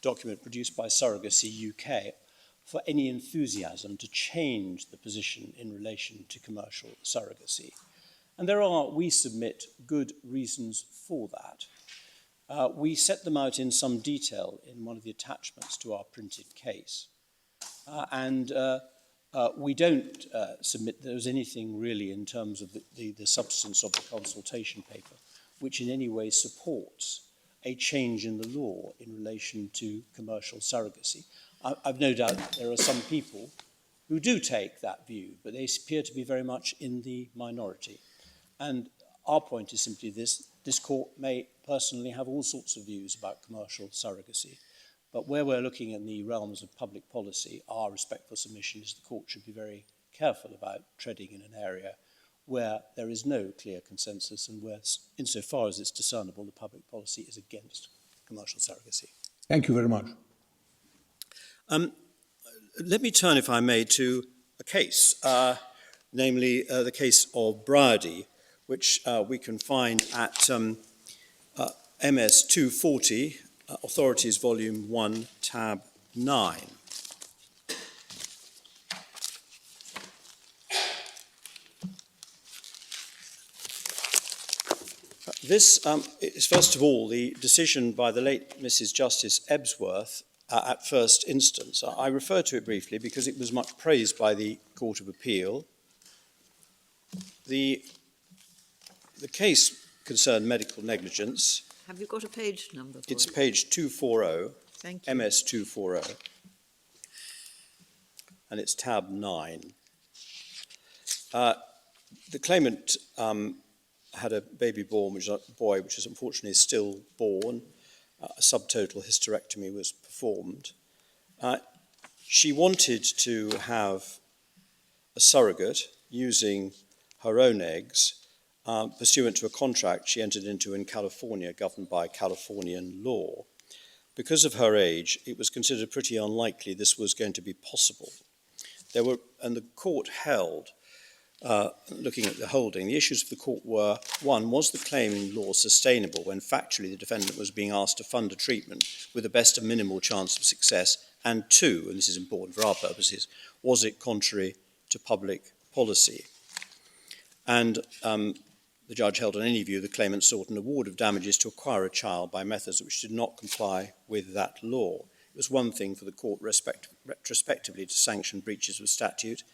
document produced by Surrogacy UK, for any enthusiasm to change the position in relation to commercial surrogacy. And there are, we submit, good reasons for that. We set them out in some detail in one of the attachments to our printed case. We don't submit there's anything really in terms of the substance of the consultation paper which in any way supports a change in the law in relation to commercial surrogacy. I've no doubt that there are some people who do take that view, but they appear to be very much in the minority. And our point is simply this court may personally have all sorts of views about commercial surrogacy, but where we're looking in the realms of public policy, our respectful submission is the court should be very careful about treading in an area where there is no clear consensus and where, insofar as it's discernible, the public policy is against commercial surrogacy. Thank you very much. Let me turn, if I may, to a case, namely the case of Bryody, which we can find at MS 240, Authorities Volume 1, Tab 9. This is, first of all, the decision by the late Mrs. Justice Ebsworth at first instance. I refer to it briefly because it was much praised by the Court of Appeal. The case concerned medical negligence. Have you got a page number for It's it? page 240, Thank you. MS 240, and it's tab 9. The claimant had a baby boy, which is unfortunately still born. A subtotal hysterectomy was performed. She wanted to have a surrogate using her own eggs, pursuant to a contract she entered into in California, governed by Californian law. Because of her age, it was considered pretty unlikely this was going to be possible. And the court held, looking at the holding, the issues for the court were, one, was the claim in law sustainable when factually the defendant was being asked to fund a treatment with the best and minimal chance of success, and two, and this is important for our purposes, was it contrary to public policy? And the judge held on any view the claimant sought an award of damages to acquire a child by methods which did not comply with that law. It was one thing for the court retrospectively to sanction breaches of statute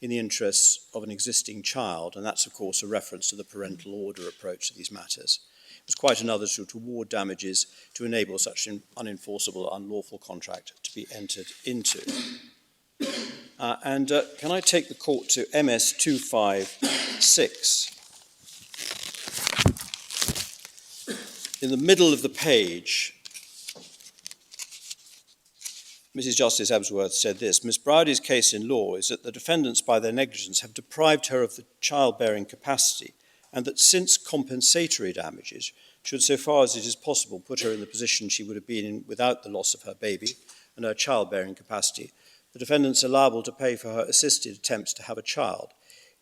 in the interests of an existing child, and that's, of course, a reference to the parental order approach to these matters. It was quite another to award damages to enable such an unenforceable, unlawful contract to be entered into. Can I take the court to MS 256? In the middle of the page, Mrs. Justice Ebsworth said this: Miss Brydy's case in law is that the defendants, by their negligence, have deprived her of the childbearing capacity, and that since compensatory damages should, so far as it is possible, put her in the position she would have been in without the loss of her baby and her childbearing capacity, the defendants are liable to pay for her assisted attempts to have a child.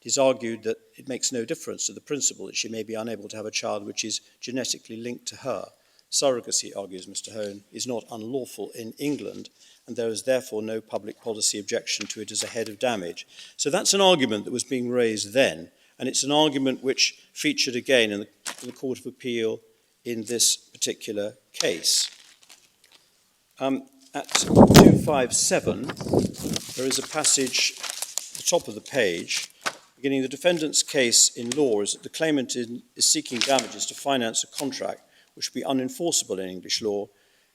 It is argued that it makes no difference to the principle that she may be unable to have a child which is genetically linked to her. Surrogacy, argues Mr. Hone, is not unlawful in England, and there is therefore no public policy objection to it as a head of damage. So that's an argument that was being raised then, and it's an argument which featured again in the Court of Appeal in this particular case. At 257, there is a passage at the top of the page beginning, the defendant's case in law is that the claimant is seeking damages to finance a contract which would be unenforceable in English law,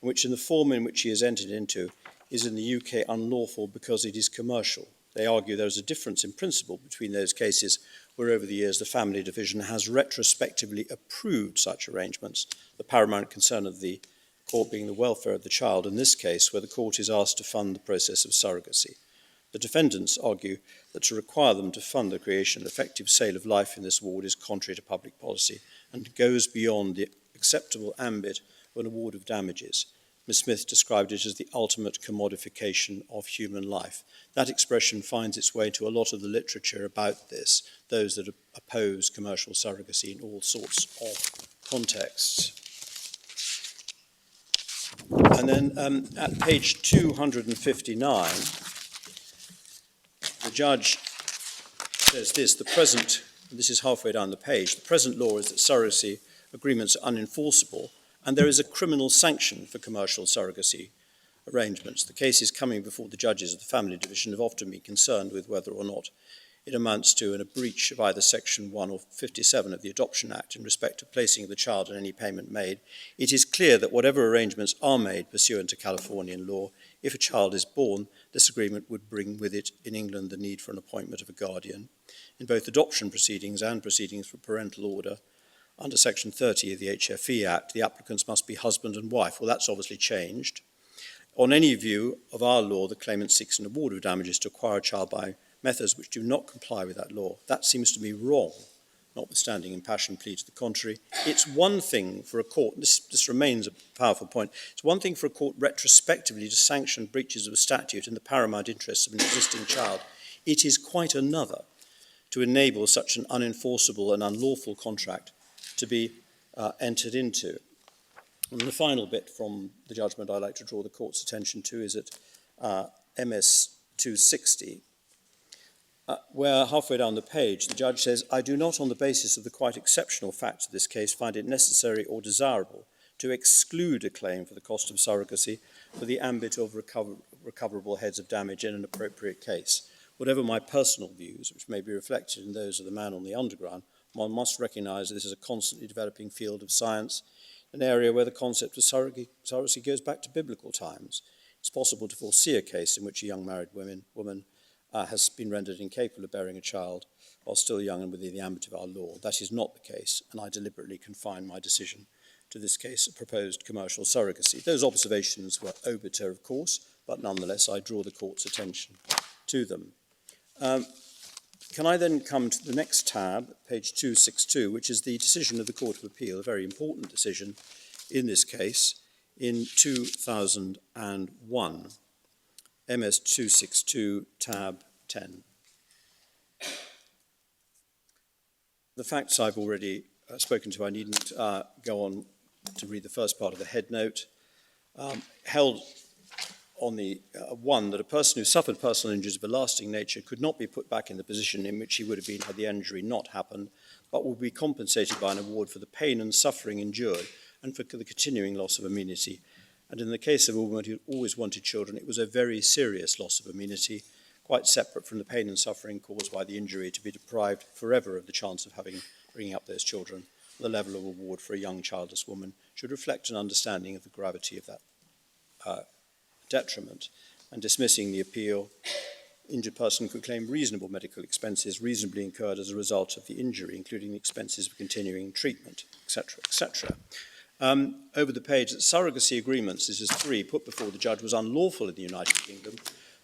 and which in the form in which he has entered into is in the UK unlawful because it is commercial. They argue there is a difference in principle between those cases where over the years the family division has retrospectively approved such arrangements, the paramount concern of the court being the welfare of the child, in this case where the court is asked to fund the process of surrogacy. The defendants argue that to require them to fund the creation and effective sale of life in this ward is contrary to public policy and goes beyond the acceptable ambit of an award of damages. Ms. Smith described it as the ultimate commodification of human life. That expression finds its way into a lot of the literature about this, those that oppose commercial surrogacy in all sorts of contexts. And then at page 259, the judge says this: the present this is halfway down the page, the present law is that surrogacy agreements are unenforceable, and there is a criminal sanction for commercial surrogacy arrangements. The cases coming before the judges of the family division have often been concerned with whether or not it amounts to a breach of either Section 1 or 57 of the Adoption Act in respect of placing of the child and any payment made. It is clear that whatever arrangements are made pursuant to Californian law, if a child is born, this agreement would bring with it in England the need for an appointment of a guardian. In both adoption proceedings and proceedings for parental order, under Section 30 of the HFE Act, the applicants must be husband and wife. Well, that's obviously changed. On any view of our law, the claimant seeks an award of damages to acquire a child by methods which do not comply with that law. That seems to be wrong, notwithstanding impassioned plea to the contrary. It's one thing for a court, this remains a powerful point, it's one thing for a court retrospectively to sanction breaches of a statute in the paramount interests of an existing child. It is quite another to enable such an unenforceable and unlawful contract to be entered into. And the final bit from the judgment I'd like to draw the court's attention to is at MS 260, where halfway down the page the judge says, I do not, on the basis of the quite exceptional facts of this case, find it necessary or desirable to exclude a claim for the cost of surrogacy for the ambit of recoverable heads of damage in an appropriate case. Whatever my personal views, which may be reflected in those of the man on the underground, one must recognise that this is a constantly developing field of science, an area where the concept of surrogacy goes back to biblical times. It's possible to foresee a case in which a young married woman has been rendered incapable of bearing a child while still young and within the ambit of our law. That is not the case, and I deliberately confine my decision to this case of proposed commercial surrogacy. Those observations were obiter, of course, but nonetheless I draw the court's attention to them. Can I then come to the next tab, page 262, which is the decision of the Court of Appeal, a very important decision in this case, in 2001, MS 262, tab 10. The facts I've already spoken to, I needn't go on to read the first part of the head note. Held on the one, that a person who suffered personal injuries of a lasting nature could not be put back in the position in which he would have been had the injury not happened, but would be compensated by an award for the pain and suffering endured and for the continuing loss of amenity. And in the case of a woman who always wanted children, it was a very serious loss of amenity, quite separate from the pain and suffering caused by the injury, to be deprived forever of the chance of bringing up those children. The level of award for a young childless woman should reflect an understanding of the gravity of that detriment, and dismissing the appeal, injured person could claim reasonable medical expenses reasonably incurred as a result of the injury, including the expenses of continuing treatment, etc., etc. Over the page, that surrogacy agreements, this is 3, put before the judge was unlawful in the United Kingdom,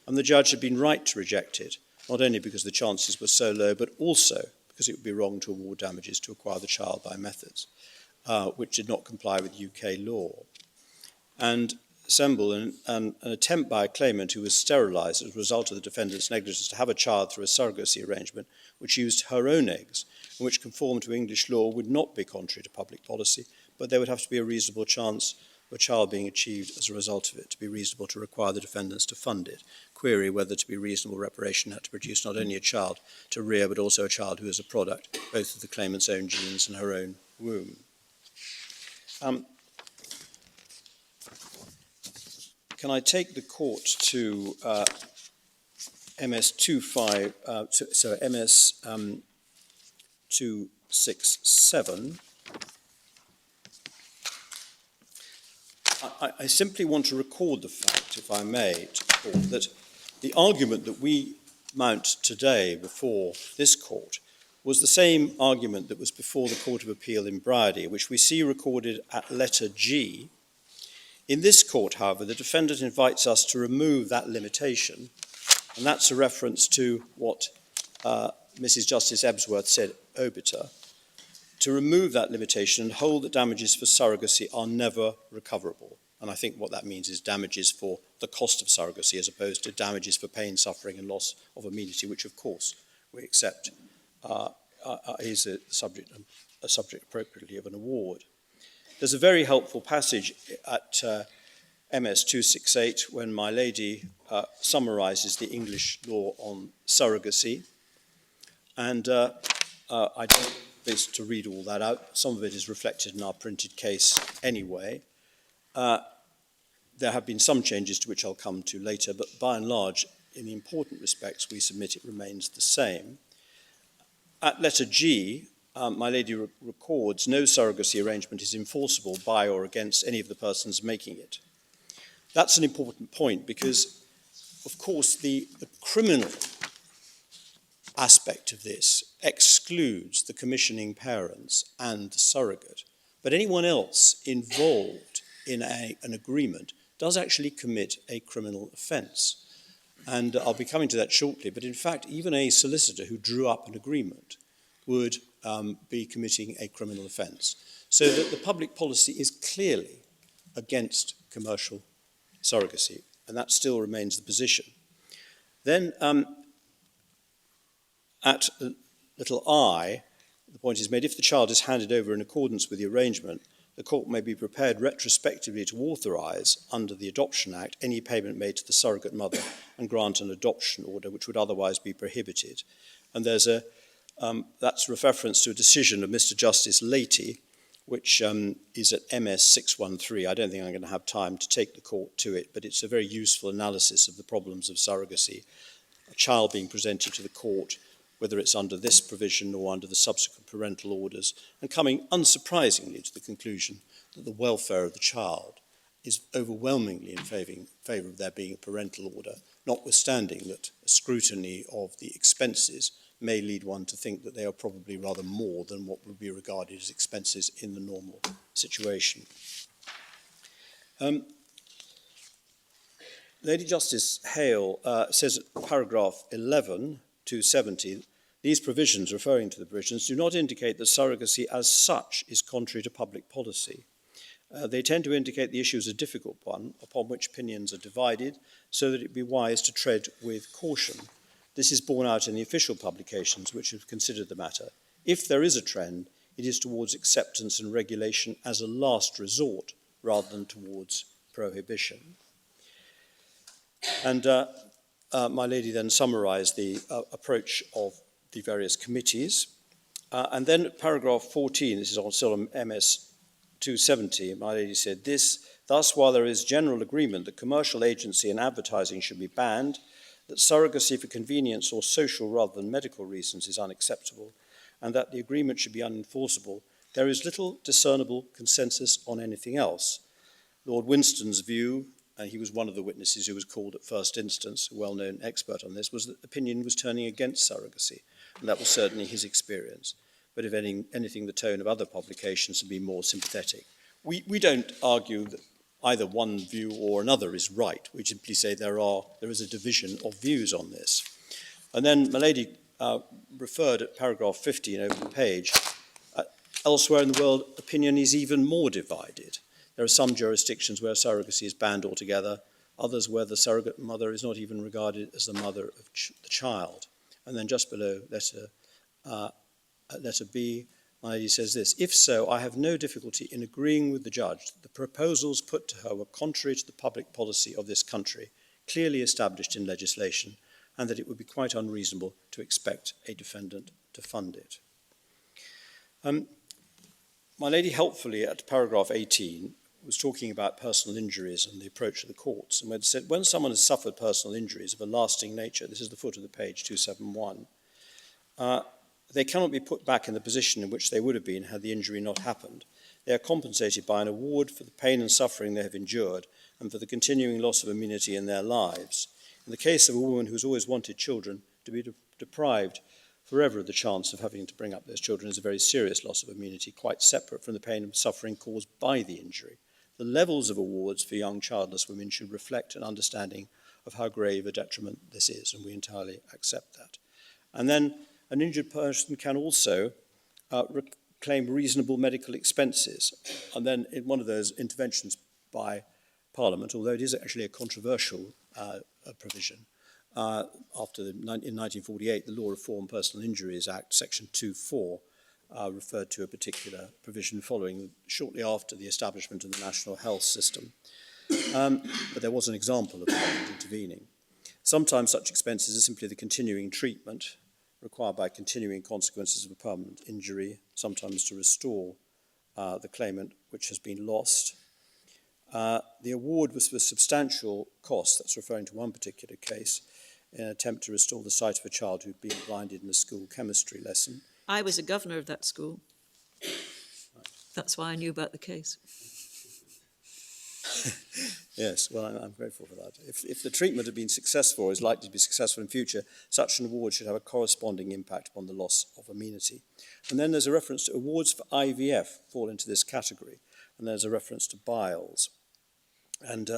and the judge had been right to reject it, not only because the chances were so low, but also because it would be wrong to award damages to acquire the child by methods which did not comply with UK law. And assemble an attempt by a claimant who was sterilised as a result of the defendant's negligence to have a child through a surrogacy arrangement which used her own eggs and which conformed to English law would not be contrary to public policy, but there would have to be a reasonable chance of a child being achieved as a result of it to be reasonable to require the defendants to fund it. Query whether to be reasonable reparation had to produce not only a child to rear but also a child who is a product both of the claimant's own genes and her own womb. Can I take the court to MS 267? I simply want to record the fact, if I may, to the court, that the argument that we mount today before this court was the same argument that was before the Court of Appeal in Bridie, which we see recorded at letter G. In this court, however, the defendant invites us to remove that limitation, and that's a reference to what Mrs. Justice Ebsworth said obiter, to remove that limitation and hold that damages for surrogacy are never recoverable. And I think what that means is damages for the cost of surrogacy as opposed to damages for pain, suffering and loss of amenity, which of course we accept is a subject appropriately of an award. There's a very helpful passage at MS 268 when my lady summarises the English law on surrogacy, and I don't wish to read all that out. Some of it is reflected in our printed case anyway. There have been some changes to which I'll come to later, but by and large, in the important respects we submit, it remains the same. At letter G, my lady records, no surrogacy arrangement is enforceable by or against any of the persons making it. That's an important point because, of course, the criminal aspect of this excludes the commissioning parents and the surrogate. But anyone else involved in an agreement does actually commit a criminal offence. And I'll be coming to that shortly, but in fact, even a solicitor who drew up an agreement would be committing a criminal offence. So that the public policy is clearly against commercial surrogacy, and that still remains the position. Then at little I, the point is made, if the child is handed over in accordance with the arrangement, the court may be prepared retrospectively to authorise, under the Adoption Act, any payment made to the surrogate mother and grant an adoption order which would otherwise be prohibited. And there's that's reference to a decision of Mr. Justice Leahy, which is at MS 613. I don't think I'm going to have time to take the court to it, but it's a very useful analysis of the problems of surrogacy. A child being presented to the court, whether it's under this provision or under the subsequent parental orders, and coming unsurprisingly to the conclusion that the welfare of the child is overwhelmingly in favour of there being a parental order, notwithstanding that a scrutiny of the expenses may lead one to think that they are probably rather more than what would be regarded as expenses in the normal situation. Lady Justice Hale says at paragraph 11, 270, these provisions, referring to the provisions, do not indicate that surrogacy as such is contrary to public policy. They tend to indicate the issue is a difficult one, upon which opinions are divided, so that it be wise to tread with caution. This is borne out in the official publications which have considered the matter. If there is a trend, it is towards acceptance and regulation as a last resort, rather than towards prohibition. And my lady then summarised the approach of the various committees. And then paragraph 14, this is still on MS 270, my lady said this, thus while there is general agreement that commercial agency and advertising should be banned, that surrogacy for convenience or social rather than medical reasons is unacceptable, and that the agreement should be unenforceable, there is little discernible consensus on anything else. Lord Winston's view, and he was one of the witnesses who was called at first instance, a well-known expert on this, was that opinion was turning against surrogacy, and that was certainly his experience. But if anything, the tone of other publications would be more sympathetic. We don't argue that either one view or another is right. We simply say there is a division of views on this. And then my lady referred at paragraph 15 over the page, elsewhere in the world, opinion is even more divided. There are some jurisdictions where surrogacy is banned altogether, others where the surrogate mother is not even regarded as the mother of the child. And then just below letter B, my lady says this, if so, I have no difficulty in agreeing with the judge that the proposals put to her were contrary to the public policy of this country, clearly established in legislation, and that it would be quite unreasonable to expect a defendant to fund it. My lady helpfully at paragraph 18 was talking about personal injuries and the approach of the courts, and said when someone has suffered personal injuries of a lasting nature, this is the foot of the page, 271, they cannot be put back in the position in which they would have been had the injury not happened. They are compensated by an award for the pain and suffering they have endured and for the continuing loss of immunity in their lives. In the case of a woman who has always wanted children, to be deprived forever of the chance of having to bring up those children is a very serious loss of immunity, quite separate from the pain and suffering caused by the injury. The levels of awards for young childless women should reflect an understanding of how grave a detriment this is, and we entirely accept that. And then an injured person can also claim reasonable medical expenses. And then in one of those interventions by Parliament, although it is actually a controversial provision, in 1948, the Law Reform Personal Injuries Act, Section 2.4, referred to a particular provision following shortly after the establishment of the National Health System. But there was an example of Parliament intervening. Sometimes such expenses are simply the continuing treatment required by continuing consequences of a permanent injury, sometimes to restore the claimant which has been lost. The award was for substantial cost, that's referring to one particular case, in an attempt to restore the sight of a child who'd been blinded in a school chemistry lesson. I was a governor of that school. That's why I knew about the case. Yes, well, I'm grateful for that. If the treatment had been successful or is likely to be successful in future, such an award should have a corresponding impact upon the loss of amenity. And then there's a reference to awards for IVF fall into this category, and there's a reference to Biles. And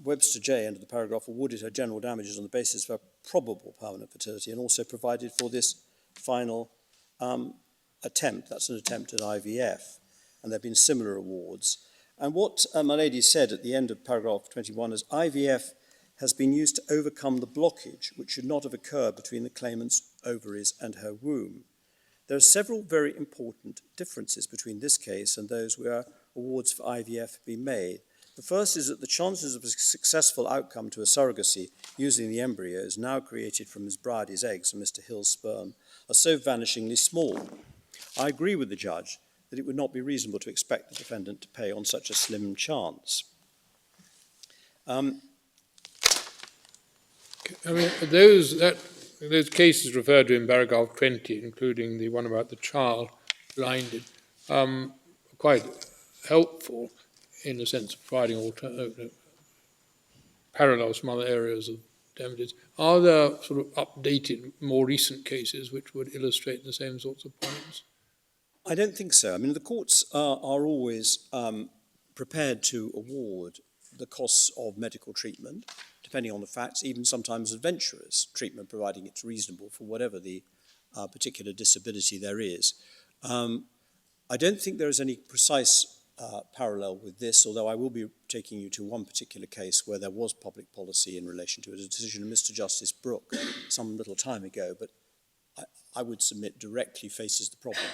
Webster J, under the paragraph, awarded her general damages on the basis of her probable permanent fertility and also provided for this final attempt. That's an attempt at IVF. And there have been similar awards. And what my lady said at the end of paragraph 21 is IVF has been used to overcome the blockage which should not have occurred between the claimant's ovaries and her womb. There are several very important differences between this case and those where awards for IVF have been made. The first is that the chances of a successful outcome to a surrogacy using the embryos now created from Ms. Bridie's eggs and Mr. Hill's sperm are so vanishingly small. I agree with the judge that it would not be reasonable to expect the defendant to pay on such a slim chance. I mean, those cases referred to in paragraph 20, including the one about the child blinded, are quite helpful in the sense of providing parallels from other areas of damages. Are there sort of updated, more recent cases which would illustrate the same sorts of points? I don't think so. I mean, the courts are always prepared to award the costs of medical treatment, depending on the facts, even sometimes adventurous treatment, providing it's reasonable for whatever the particular disability there is. I don't think there is any precise parallel with this, although I will be taking you to one particular case where there was public policy in relation to it, a decision of Mr. Justice Brooke some little time ago, but I would submit directly faces the problem.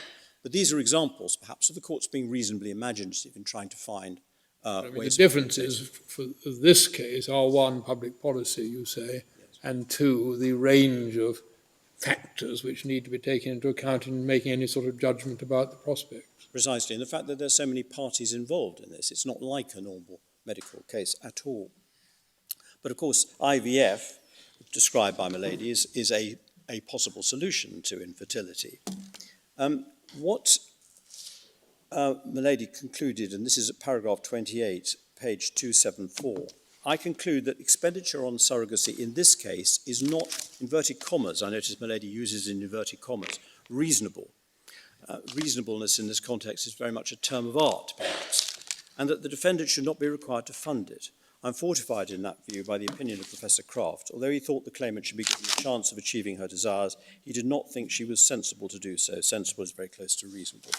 But these are examples, perhaps, of the courts being reasonably imaginative in trying to find ways. The differences for this case are, one, public policy, you say, yes, and two, the range of factors which need to be taken into account in making any sort of judgment about the prospects. Precisely, and the fact that there's so many parties involved in this, it's not like a normal medical case at all. But of course, IVF, described by my lady, is a possible solution to infertility. What Milady concluded, and this is at paragraph 28, page 274, I conclude that expenditure on surrogacy in this case is not, inverted commas, I notice Milady uses in inverted commas, reasonable. Reasonableness in this context is very much a term of art, perhaps, and that the defendant should not be required to fund it. I'm fortified in that view by the opinion of Professor Kraft. Although he thought the claimant should be given a chance of achieving her desires, he did not think she was sensible to do so. Sensible is very close to reasonable.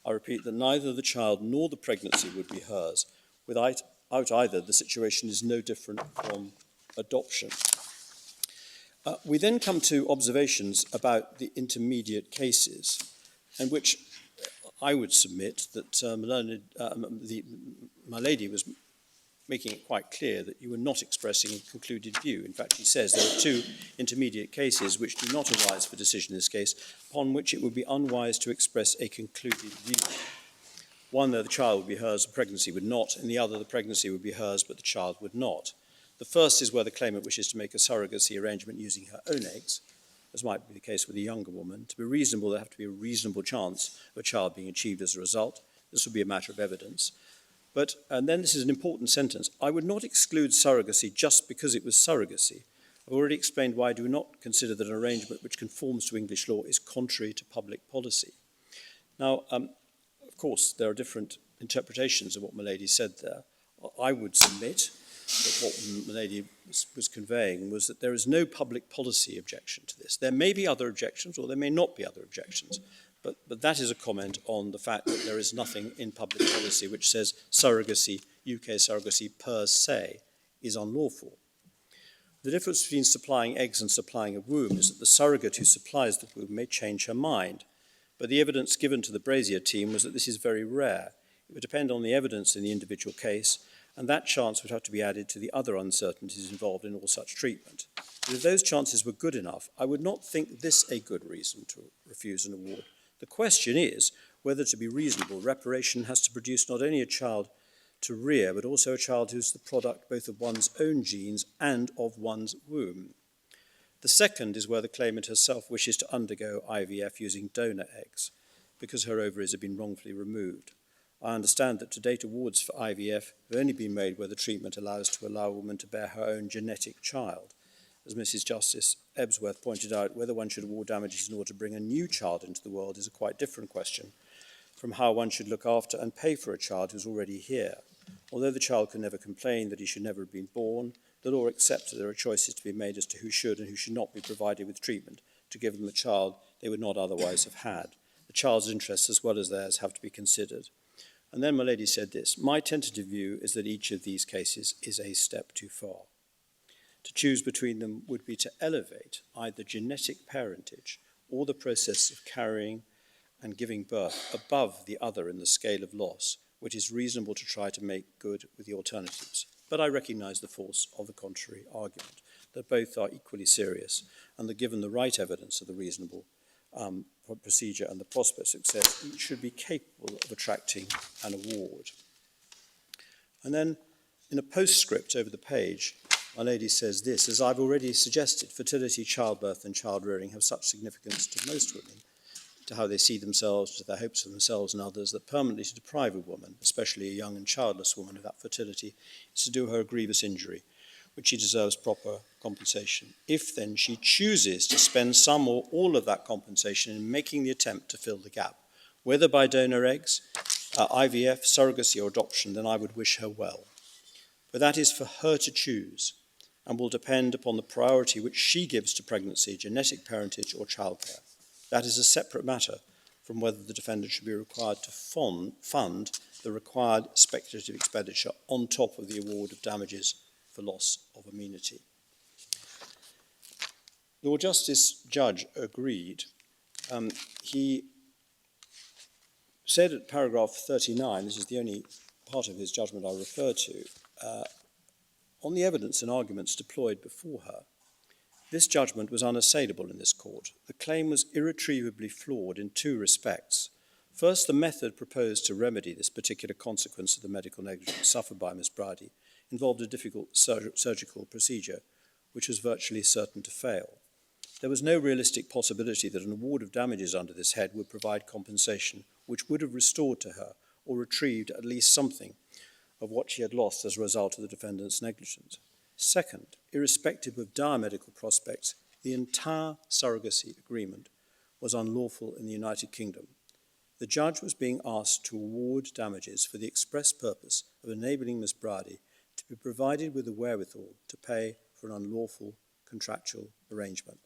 I repeat that neither the child nor the pregnancy would be hers. Without either, the situation is no different from adoption. We then come to observations about the intermediate cases, in which I would submit that my lady was making it quite clear that you were not expressing a concluded view. In fact, she says there are two intermediate cases which do not arise for decision in this case, upon which it would be unwise to express a concluded view. One, the child would be hers, the pregnancy would not, and the other, the pregnancy would be hers, but the child would not. The first is where the claimant wishes to make a surrogacy arrangement using her own eggs, as might be the case with a younger woman. To be reasonable, there have to be a reasonable chance of a child being achieved as a result. This would be a matter of evidence. But, and then this is an important sentence, I would not exclude surrogacy just because it was surrogacy. I've already explained why I do not consider that an arrangement which conforms to English law is contrary to public policy. Now, of course, there are different interpretations of what Milady said there. I would submit that what Milady was conveying was that there is no public policy objection to this. There may be other objections, or there may not be other objections. But that is a comment on the fact that there is nothing in public policy which says surrogacy, UK surrogacy per se, is unlawful. The difference between supplying eggs and supplying a womb is that the surrogate who supplies the womb may change her mind. But the evidence given to the Brazier team was that this is very rare. It would depend on the evidence in the individual case, and that chance would have to be added to the other uncertainties involved in all such treatment. But if those chances were good enough, I would not think this a good reason to refuse an award. The question is whether, to be reasonable, reparation has to produce not only a child to rear, but also a child who's the product both of one's own genes and of one's womb. The second is where the claimant herself wishes to undergo IVF using donor eggs, because her ovaries have been wrongfully removed. I understand that to date awards for IVF have only been made where the treatment allows a woman to bear her own genetic child. As Mrs. Justice Ebsworth pointed out, whether one should award damages in order to bring a new child into the world is a quite different question from how one should look after and pay for a child who's already here. Although the child can never complain that he should never have been born, the law accepts that there are choices to be made as to who should and who should not be provided with treatment to give them a child they would not otherwise have had. The child's interests as well as theirs have to be considered. And then my lady said this: my tentative view is that each of these cases is a step too far. To choose between them would be to elevate either genetic parentage or the process of carrying and giving birth above the other in the scale of loss, which is reasonable to try to make good with the alternatives. But I recognise the force of the contrary argument, that both are equally serious, and that given the right evidence of the reasonable procedure and the prospect of success, each should be capable of attracting an award. And then, in a postscript over the page, my lady says this: as I've already suggested, fertility, childbirth and child rearing have such significance to most women, to how they see themselves, to their hopes of themselves and others, that permanently to deprive a woman, especially a young and childless woman, of that fertility is to do her a grievous injury, which she deserves proper compensation. If then she chooses to spend some or all of that compensation in making the attempt to fill the gap, whether by donor eggs, IVF, surrogacy or adoption, then I would wish her well. But that is for her to choose and will depend upon the priority which she gives to pregnancy, genetic parentage or childcare. That is a separate matter from whether the defendant should be required to fund the required speculative expenditure on top of the award of damages for loss of amenity. Lord Justice Judge agreed. He said at paragraph 39, this is the only part of his judgment I refer to, on the evidence and arguments deployed before her, this judgment was unassailable in this court. The claim was irretrievably flawed in two respects. First, the method proposed to remedy this particular consequence of the medical negligence suffered by Miss Brady involved a difficult surgical procedure, which was virtually certain to fail. There was no realistic possibility that an award of damages under this head would provide compensation which would have restored to her or retrieved at least something of what she had lost as a result of the defendant's negligence. Second, irrespective of dire medical prospects, the entire surrogacy agreement was unlawful in the United Kingdom. The judge was being asked to award damages for the express purpose of enabling Miss Brady to be provided with the wherewithal to pay for an unlawful contractual arrangement.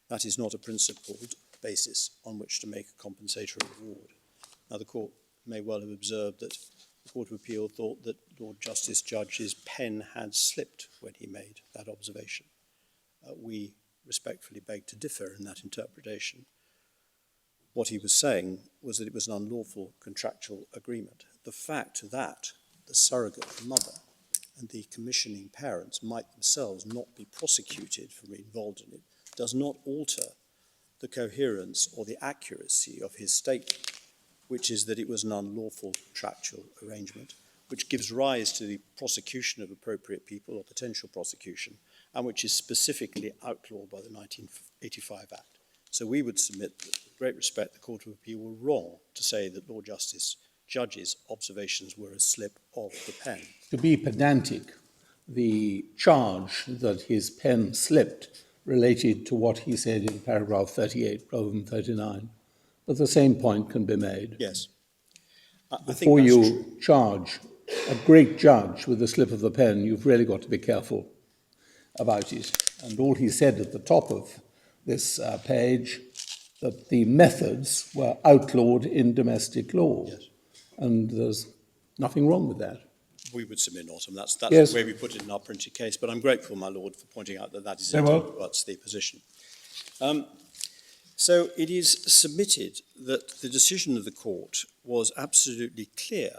That is not a principled basis on which to make a compensatory award. Now, the court may well have observed that the Court of Appeal thought that Lord Justice Judge's pen had slipped when he made that observation. We respectfully beg to differ in that interpretation. What he was saying was that it was an unlawful contractual agreement. The fact that the surrogate mother and the commissioning parents might themselves not be prosecuted for being involved in it does not alter the coherence or the accuracy of his statement, which is that it was an unlawful contractual arrangement, which gives rise to the prosecution of appropriate people or potential prosecution, and which is specifically outlawed by the 1985 Act. So we would submit that, with great respect, the Court of Appeal were wrong to say that Lord Justice Judge's observations were a slip of the pen. To be pedantic, the charge that his pen slipped related to what he said in paragraph 38 rather than 39. But the same point can be made. Yes. Before you charge a great judge with a slip of the pen, you've really got to be careful about it. And all he said at the top of this page, that the methods were outlawed in domestic law. Yes. And there's nothing wrong with that. We would submit not, and that's Yes. the way we put it in our printed case. But I'm grateful, my Lord, for pointing out that that is Very well. indeed what's the position. So it is submitted that the decision of the court was absolutely clear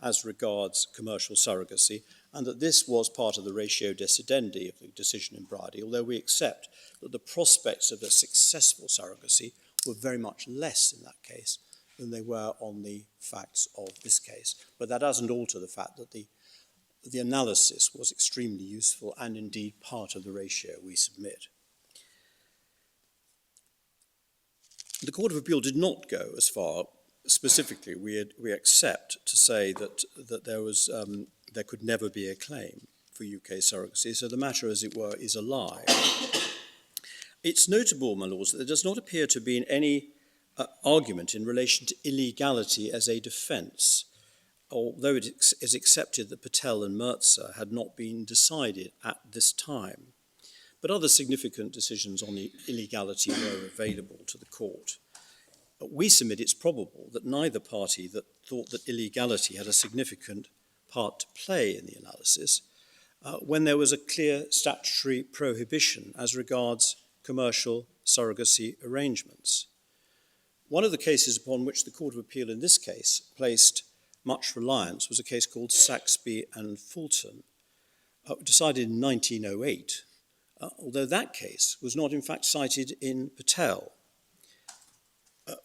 as regards commercial surrogacy and that this was part of the ratio decidendi of the decision in Brady, although we accept that the prospects of a successful surrogacy were very much less in that case than they were on the facts of this case. But that doesn't alter the fact that the analysis was extremely useful and indeed part of the ratio we submit. The Court of Appeal did not go as far. Specifically, we accept to say that there could never be a claim for UK surrogacy, so the matter, as it were, is alive. It's notable, my lords, that there does not appear to be any argument in relation to illegality as a defence, although it is accepted that Patel and Mirza had not been decided at this time. But other significant decisions on the illegality were available to the court. We submit it's probable that neither party that thought that illegality had a significant part to play in the analysis when there was a clear statutory prohibition as regards commercial surrogacy arrangements. One of the cases upon which the Court of Appeal in this case placed much reliance was a case called Saxby and Fulton, decided in 1908, although that case was not in fact cited in Patel.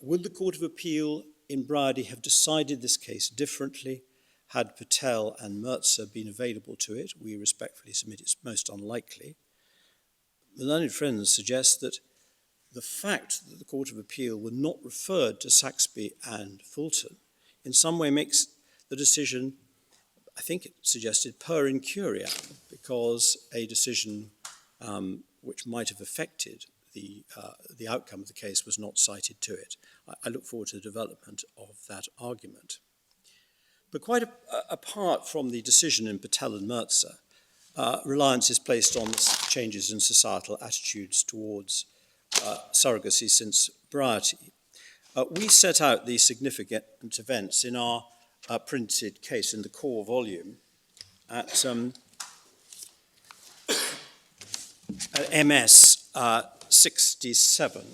Would the Court of Appeal in Brady have decided this case differently had Patel and Mirza been available to it? We respectfully submit it's most unlikely. The learned friends suggest that the fact that the Court of Appeal were not referred to Saxby and Fulton in some way makes the decision, I think it suggested, per incuriam, because a decision which might have affected the outcome of the case was not cited to it. I look forward to the development of that argument. But quite apart from the decision in Patel and Mirza, reliance is placed on changes in societal attitudes towards surrogacy since Briety. We set out these significant events in our printed case in the core volume at MS 67.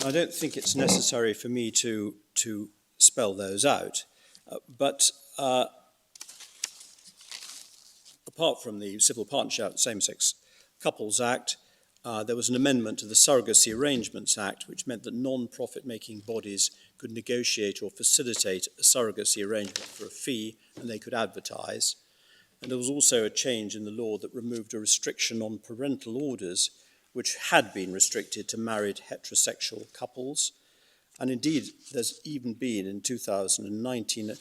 I don't think it's necessary for me to spell those out, but apart from the Civil Partnership Same-Sex Couples Act, there was an amendment to the Surrogacy Arrangements Act, which meant that non-profit-making bodies could negotiate or facilitate a surrogacy arrangement for a fee, and they could advertise. And there was also a change in the law that removed a restriction on parental orders, which had been restricted to married heterosexual couples. And indeed, there's even been in 2019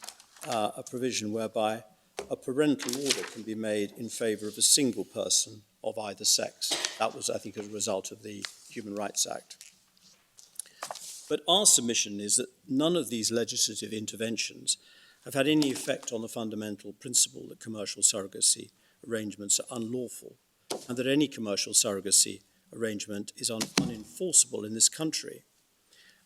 a provision whereby a parental order can be made in favour of a single person of either sex. That was, I think, as a result of the Human Rights Act. But our submission is that none of these legislative interventions have had any effect on the fundamental principle that commercial surrogacy arrangements are unlawful, and that any commercial surrogacy arrangement is unenforceable in this country.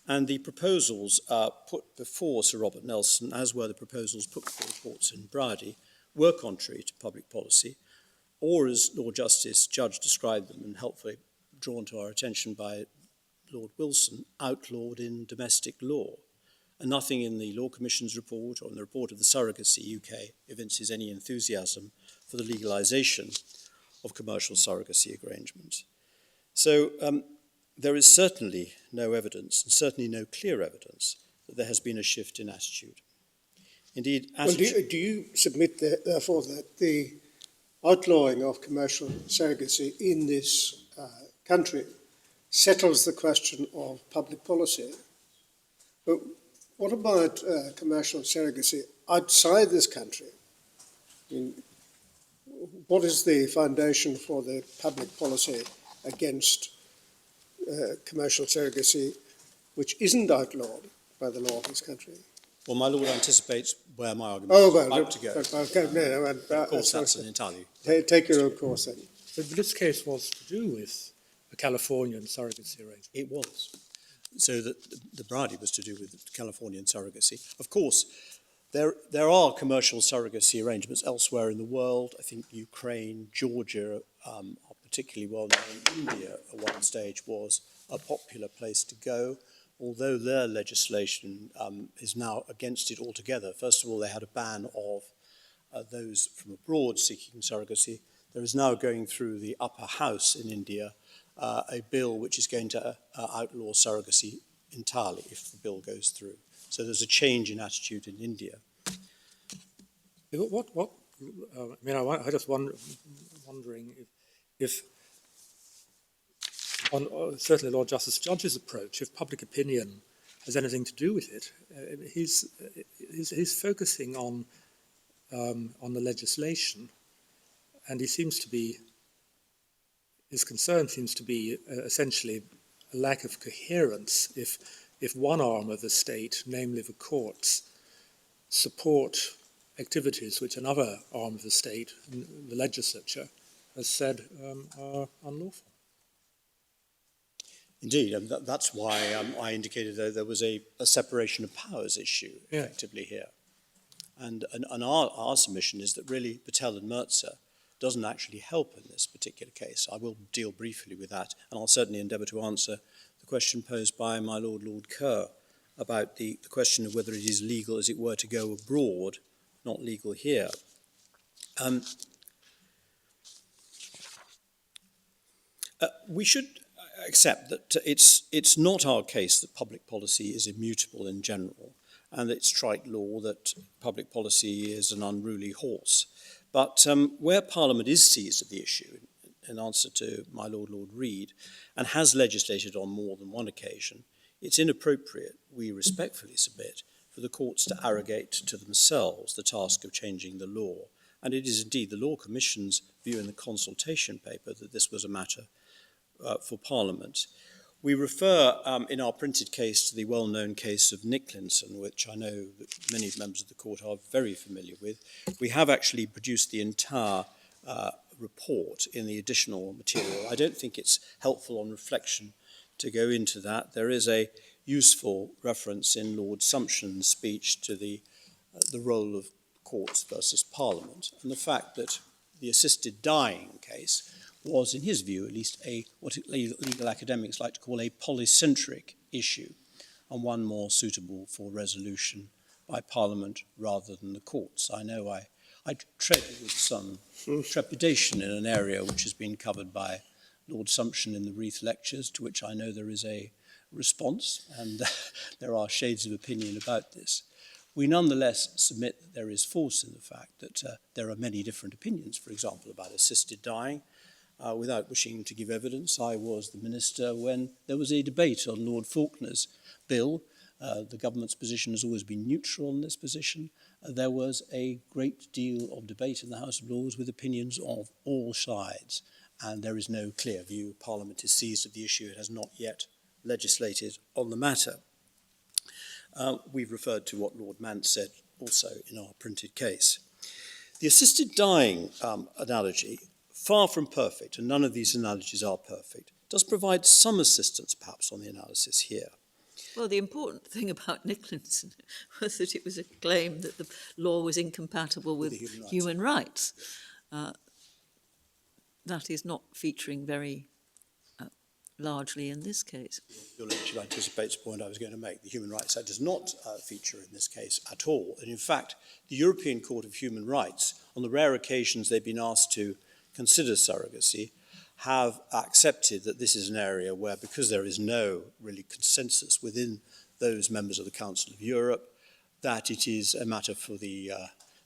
And the proposals put before Sir Robert Nelson, as were the proposals put before the courts in Brady, were contrary to public policy, or as Lord Justice Judge described them and helpfully drawn to our attention by Lord Wilson, outlawed in domestic law. And nothing in the Law Commission's report or in the report of the Surrogacy UK evinces any enthusiasm for the legalisation of commercial surrogacy arrangements. So there is certainly no evidence, and certainly no clear evidence, that there has been a shift in attitude. Indeed, attitude... Well, do you submit, therefore, that the outlawing of commercial surrogacy in this country settles the question of public policy? But what about commercial surrogacy outside this country? I mean, what is the foundation for the public policy against commercial surrogacy, which isn't outlawed by the law of this country? Well, my Lord anticipates where my argument is about to go. Of course, that's an entirely... Take your own course, then. But this case was to do with a Californian surrogacy arrangement. It was. So that the Brady was to do with Californian surrogacy. Of course, there are commercial surrogacy arrangements elsewhere in the world. I think Ukraine, Georgia are particularly well known. India at one stage was a popular place to go, although their legislation is now against it altogether. First of all, they had a ban of those from abroad seeking surrogacy. There is now going through the upper house in India a bill which is going to outlaw surrogacy entirely if the bill goes through. So there's a change in attitude in India. I just wondering if on certainly Lord Justice Judge's approach, if public opinion has anything to do with it, he's focusing on the legislation, and his concern seems to be essentially a lack of coherence if one arm of the state, namely the courts, support activities which another arm of the state, the legislature, has said are unlawful. Indeed, and that's why I indicated that there was a separation of powers issue effectively here. And our submission is that really Patel and Mirza doesn't actually help in this particular case. I will deal briefly with that, and I'll certainly endeavour to answer the question posed by my Lord Kerr about the question of whether it is legal, as it were, to go abroad, not legal here. We should accept that it's not our case that public policy is immutable in general, and it's trite law that public policy is an unruly horse. But where Parliament is seized of the issue, in answer to my Lord Reid, and has legislated on more than one occasion, it's inappropriate, we respectfully submit, for the courts to arrogate to themselves the task of changing the law. And it is indeed the Law Commission's view in the consultation paper that this was a matter for Parliament. We refer in our printed case to the well-known case of Nicklinson, which I know that many members of the court are very familiar with. We have actually produced the entire report in the additional material. I don't think it's helpful on reflection to go into that. There is a useful reference in Lord Sumption's speech to the role of courts versus Parliament, and the fact that the assisted dying case was, in his view, at least what legal academics like to call a polycentric issue, and one more suitable for resolution by Parliament rather than the courts. I know I tread with some trepidation in an area which has been covered by Lord Sumption in the Wreath Lectures, to which I know there is a response, and there are shades of opinion about this. We nonetheless submit that there is force in the fact that there are many different opinions, for example, about assisted dying. Without wishing to give evidence, I was the minister when there was a debate on Lord Faulkner's bill. The government's position has always been neutral on this position. There was a great deal of debate in the House of Lords with opinions of all sides, and there is no clear view. Parliament is seized of the issue. It has not yet legislated on the matter. We've referred to what Lord Mant said also in our printed case. The assisted dying analogy, far from perfect, and none of these analogies are perfect, does provide some assistance perhaps on the analysis here. Well, the important thing about Nicklinson was that it was a claim that the law was incompatible with human rights. That is not featuring very largely in this case. Your Lordship anticipates the point I was going to make. The Human Rights Act does not feature in this case at all. And in fact, the European Court of Human Rights, on the rare occasions they've been asked to consider surrogacy, have accepted that this is an area where, because there is no really consensus within those members of the Council of Europe, that it is a matter for the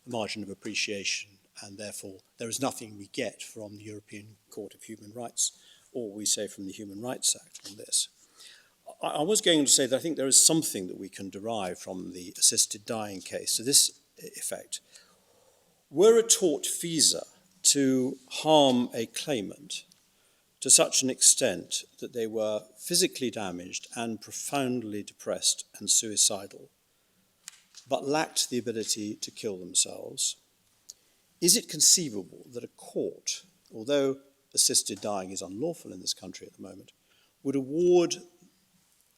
margin of appreciation, and therefore there is nothing we get from the European Court of Human Rights, or we say from the Human Rights Act on this. I was going to say that I think there is something that we can derive from the assisted dying case to this effect. Were a tortfeasor to harm a claimant to such an extent that they were physically damaged and profoundly depressed and suicidal, but lacked the ability to kill themselves, is it conceivable that a court, although assisted dying is unlawful in this country at the moment, would award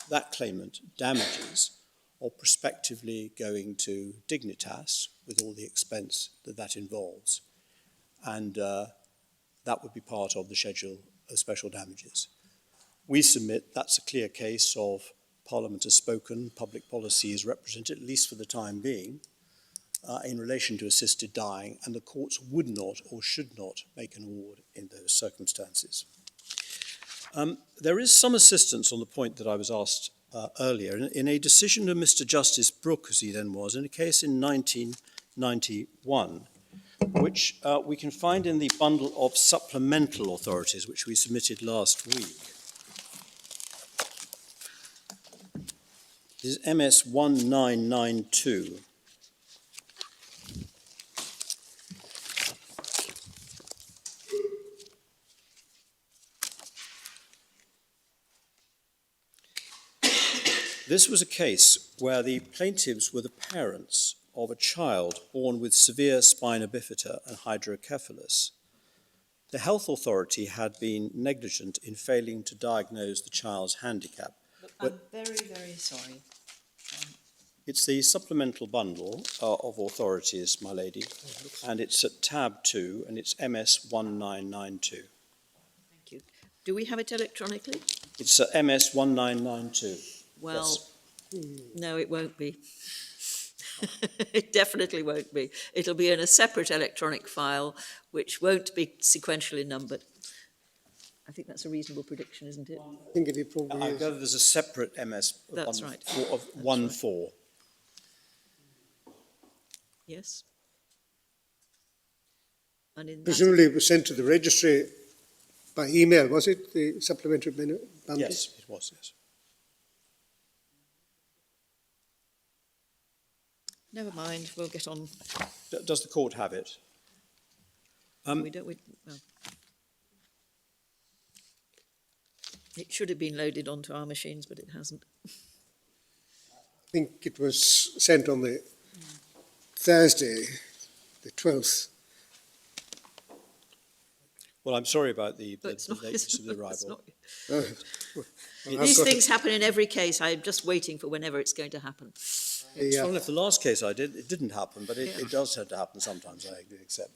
that claimant damages or prospectively going to dignitas with all the expense that that involves? And that would be part of the schedule of special damages. We submit that's a clear case of Parliament has spoken, public policy is represented, at least for the time being, in relation to assisted dying, and the courts would not or should not make an award in those circumstances. There is some assistance on the point that I was asked earlier. In a decision of Mr. Justice Brooke, as he then was, in a case in 1991, which we can find in the bundle of supplemental authorities, which we submitted last week. This is MS 1992. This was a case where the plaintiffs were the parents of a child born with severe spina bifida and hydrocephalus. The health authority had been negligent in failing to diagnose the child's handicap. I'm very, very sorry. It's the supplemental bundle of authorities, my lady, and it's at tab 2, and it's MS 1992. Thank you. Do we have it electronically? It's MS 1992. Well, Yes. no, it won't be. It definitely won't be. It'll be in a separate electronic file, which won't be sequentially numbered. I think that's a reasonable prediction, isn't it? I think it probably I is. gather there's a separate MS That's bundle right. of 1.4. Yes? And in that, Presumably it was sent to the registry by email, was it, the supplementary bundle? Yes, it was, yes. never mind, we'll get on. Does the court have it? Well, it should have been loaded onto our machines, but it hasn't. I think it was sent on the Thursday, the 12th. Well, I'm sorry about the It's not- lateness of the it's arrival. not- Oh, well, I've These got things happen in every case. I'm just waiting for whenever it's going to happen. It's funny enough, the last case I did, it didn't happen, but Yeah. it does have to happen sometimes, I accept.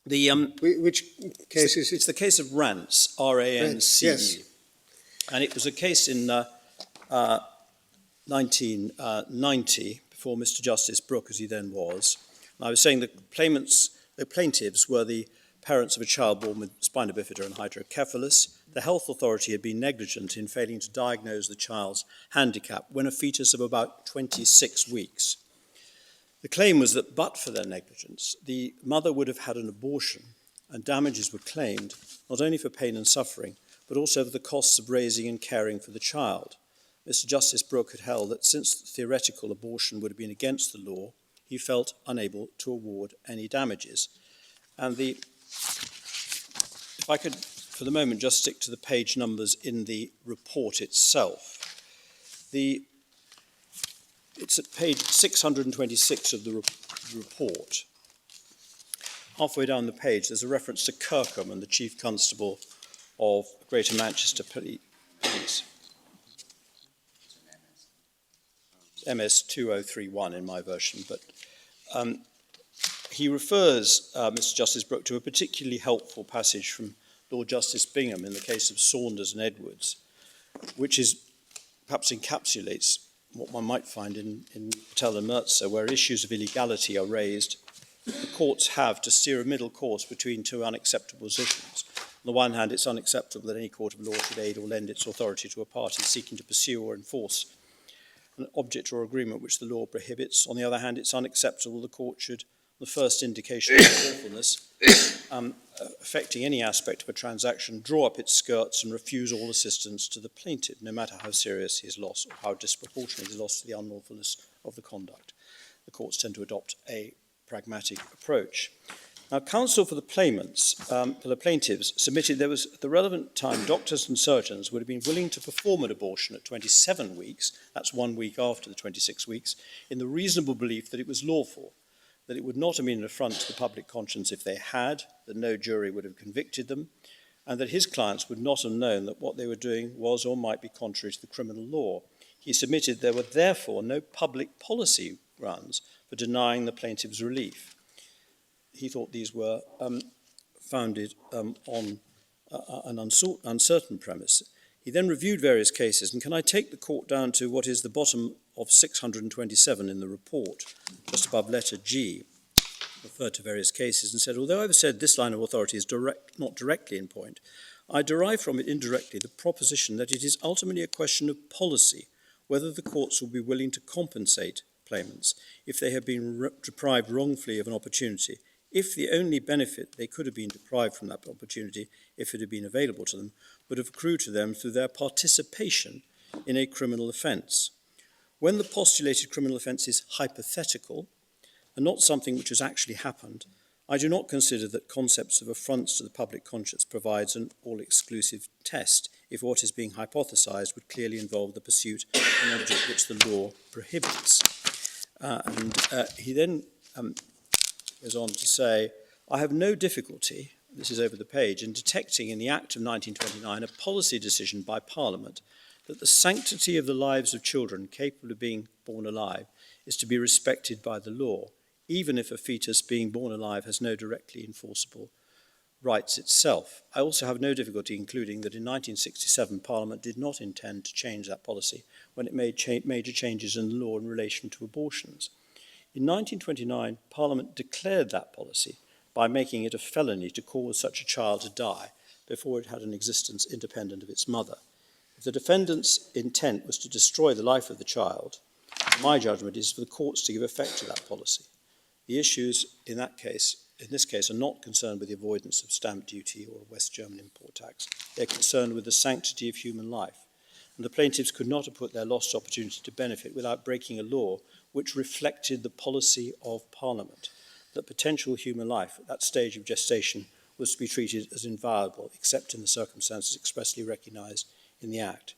Which case is It's it? the case of Rance, R-A-N-C-E. Yes. And it was a case in 1990, before Mr. Justice Brooke, as he then was. And I was saying the plaintiffs were the parents of a child born with spina bifida and hydrocephalus. The health authority had been negligent in failing to diagnose the child's handicap when a fetus of about 26 weeks. The claim was that but for their negligence, the mother would have had an abortion and damages were claimed not only for pain and suffering, but also for the costs of raising and caring for the child. Mr. Justice Brooke had held that since the theoretical abortion would have been against the law, he felt unable to award any damages. And if I could, for the moment, just stick to the page numbers in the report itself. It's at page 626 of the report. Halfway down the page, there's a reference to Kirkham and the Chief Constable of Greater Manchester Police. MS 2031 in my version, but he refers, Mr. Justice Brooke, to a particularly helpful passage from Lord Justice Bingham in the case of Saunders and Edwards, which perhaps encapsulates what one might find in Patel and Mertzer, where issues of illegality are raised. The courts have to steer a middle course between two unacceptable positions. On the one hand, it's unacceptable that any court of law should aid or lend its authority to a party seeking to pursue or enforce an object or agreement which the law prohibits. On the other hand, it's unacceptable the court should, on the first indication of lawfulness, affecting any aspect of a transaction, draw up its skirts and refuse all assistance to the plaintiff, no matter how serious his loss or how disproportionate his loss to the unlawfulness of the conduct. The courts tend to adopt a pragmatic approach. Now, counsel for the plaintiffs submitted there was, at the relevant time, doctors and surgeons would have been willing to perform an abortion at 27 weeks, that's 1 week after the 26 weeks, in the reasonable belief that it was lawful, that it would not have been an affront to the public conscience if they had, that no jury would have convicted them, and that his clients would not have known that what they were doing was or might be contrary to the criminal law. He submitted there were therefore no public policy grounds for denying the plaintiffs relief. He thought these were founded on an uncertain premise. He then reviewed various cases, and can I take the court down to what is the bottom of 627 in the report, just above letter G, referred to various cases, and said, although I've said this line of authority is not directly in point, I derive from it indirectly the proposition that it is ultimately a question of policy, whether the courts will be willing to compensate claimants if they have been deprived wrongfully of an opportunity, if the only benefit they could have been deprived from that opportunity, if it had been available to them, would have accrued to them through their participation in a criminal offence. When the postulated criminal offence is hypothetical and not something which has actually happened, I do not consider that concepts of affronts to the public conscience provides an all-exclusive test if what is being hypothesised would clearly involve the pursuit of an object which the law prohibits. He then goes on to say, I have no difficulty, this is over the page, in detecting in the Act of 1929 a policy decision by Parliament that the sanctity of the lives of children capable of being born alive is to be respected by the law, even if a fetus being born alive has no directly enforceable rights itself. I also have no difficulty including that in 1967 Parliament did not intend to change that policy when it made major changes in the law in relation to abortions. In 1929, Parliament declared that policy by making it a felony to cause such a child to die before it had an existence independent of its mother. If the defendant's intent was to destroy the life of the child, my judgment is for the courts to give effect to that policy. The issues in this case, are not concerned with the avoidance of stamp duty or West German import tax. They're concerned with the sanctity of human life. And the plaintiffs could not have put their lost opportunity to benefit without breaking a law which reflected the policy of Parliament, that potential human life at that stage of gestation was to be treated as inviolable, except in the circumstances expressly recognised in the Act.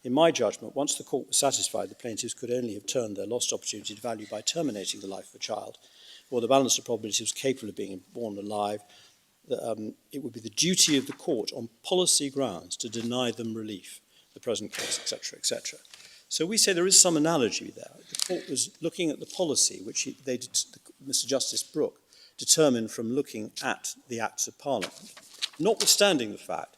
In my judgment, once the court was satisfied, the plaintiffs could only have turned their lost opportunity to value by terminating the life of a child, or the balance of probability was capable of being born alive. It would be the duty of the court on policy grounds to deny them relief, the present case, etc., etc. So we say there is some analogy there. The court was looking at the policy, which Mr. Justice Brooke determined from looking at the Acts of Parliament, notwithstanding the fact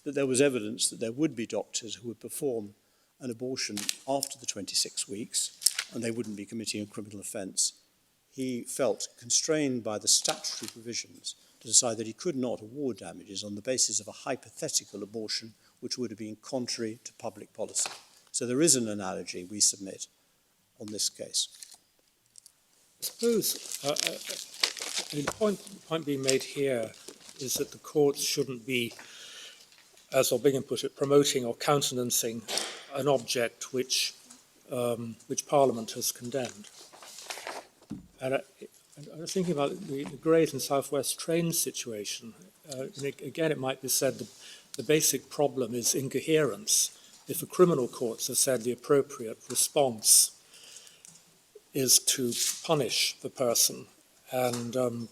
that there was evidence that there would be doctors who would perform an abortion after the 26 weeks, and they wouldn't be committing a criminal offence. He felt constrained by the statutory provisions to decide that he could not award damages on the basis of a hypothetical abortion which would have been contrary to public policy. So there is an analogy we submit on this case. I suppose the point being made here is that the courts shouldn't be, as Bingham put it, promoting or countenancing an object which Parliament has condemned. And I was thinking about the Great and South West train situation. Again, it might be said that the basic problem is incoherence. If the criminal courts have said the appropriate response is to punish the person and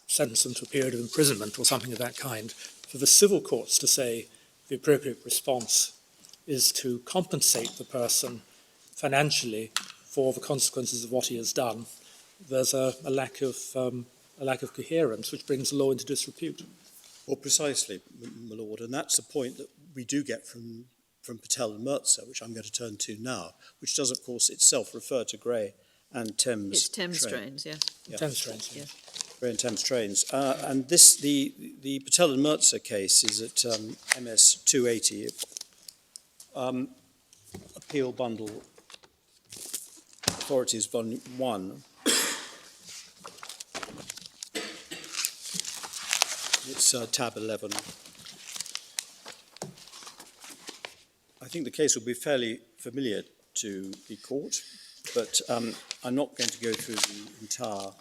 sentence them to a period of imprisonment or something of that kind, for the civil courts to say the appropriate response is to compensate the person financially for the consequences of what he has done, there's a lack of coherence, which brings the law into disrepute. Well, precisely, my lord, and that's a point that we do get from Patel and Mirza, which I'm going to turn to now, which does, of course, itself refer to Grey and Thames. It's Thames trains, yes. Yeah. Thames trains, yes. Grey and Thames trains. And this, the Patel and Mirza case is at MS 280, Appeal Bundle Authorities, Volume 1. It's tab 11. I think the case will be fairly familiar to the court, but I'm not going to go through the entire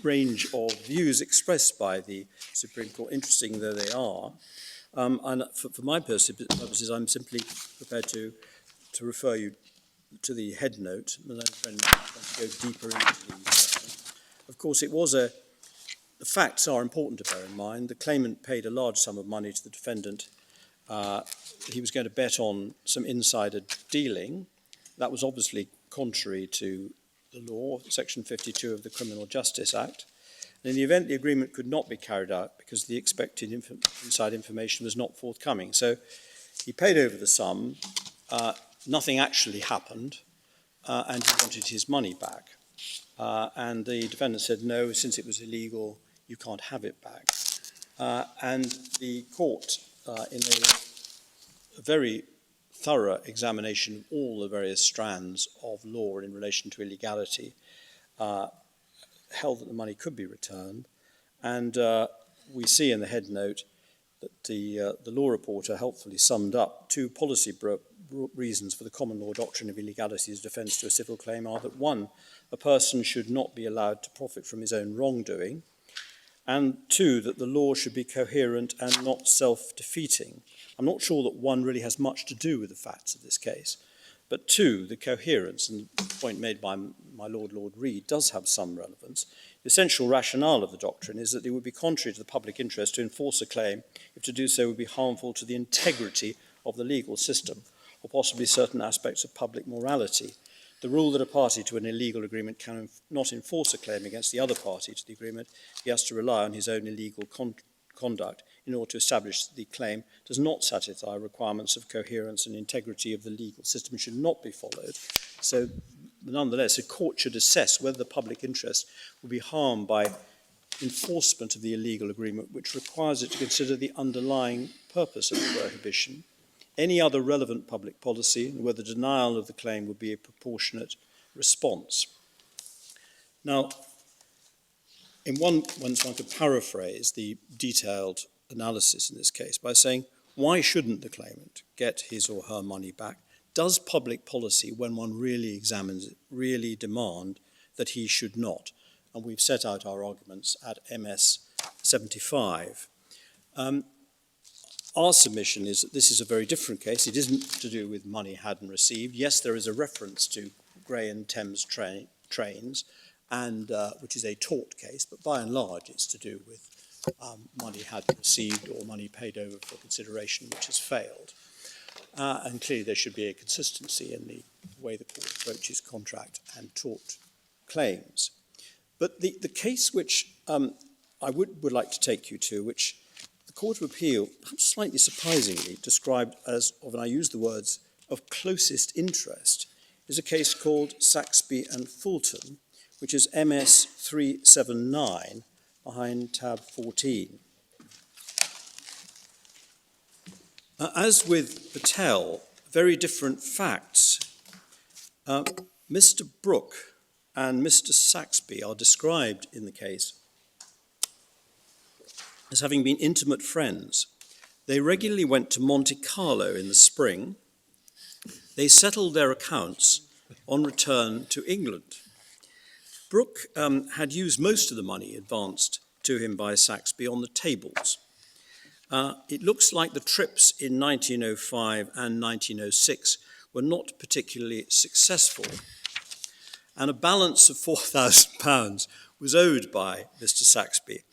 range of views expressed by the Supreme Court, interesting though they are. And for my purposes, I'm simply prepared to refer you to the head note. My own friend might want to go deeper into these. Of course, the facts are important to bear in mind. The claimant paid a large sum of money to the defendant. He was going to bet on some insider dealing. That was obviously contrary to the law, Section 52 of the Criminal Justice Act. And in the event the agreement could not be carried out because the expected inside information was not forthcoming. So he paid over the sum, nothing actually happened, and he wanted his money back. And the defendant said, no, since it was illegal, you can't have it back. And the court, in a very thorough examination of all the various strands of law in relation to illegality, held that the money could be returned. And we see in the head note that the law reporter helpfully summed up two policy reasons for the common law doctrine of illegality as defence to a civil claim are that, one, a person should not be allowed to profit from his own wrongdoing, and two, that the law should be coherent and not self-defeating. I'm not sure that one really has much to do with the facts of this case, but two, the coherence, and the point made by my Lord Reid does have some relevance. The essential rationale of the doctrine is that it would be contrary to the public interest to enforce a claim if to do so would be harmful to the integrity of the legal system, or possibly certain aspects of public morality. The rule that a party to an illegal agreement can not enforce a claim against the other party to the agreement, he has to rely on his own illegal conduct in order to establish the claim, does not satisfy requirements of coherence and integrity of the legal system, should not be followed. So, nonetheless, a court should assess whether the public interest will be harmed by enforcement of the illegal agreement, which requires it to consider the underlying purpose of the prohibition, any other relevant public policy, and whether denial of the claim would be a proportionate response. Now, in one could paraphrase the detailed analysis in this case by saying, why shouldn't the claimant get his or her money back? Does public policy, when one really examines it, really demand that he should not? And we've set out our arguments at MS 75. Our submission is that this is a very different case. It isn't to do with money had and received. Yes, there is a reference to Grey and Thames trains, and which is a tort case, but by and large it's to do with money had and received or money paid over for consideration which has failed. And clearly there should be a consistency in the way the court approaches contract and tort claims. But the case which I would like to take you to, which the Court of Appeal, perhaps slightly surprisingly, described as, and I use the words, of closest interest, is a case called Saxby and Fulton, which is MS 379 behind tab 14. As with Patel, very different facts. Mr. Brooke and Mr. Saxby are described in the case as having been intimate friends. They regularly went to Monte Carlo in the spring. They settled their accounts on return to England. Brooke had used most of the money advanced to him by Saxby on the tables. It looks like the trips in 1905 and 1906 were not particularly successful, and a balance of £4,000 was owed by Mr. Saxby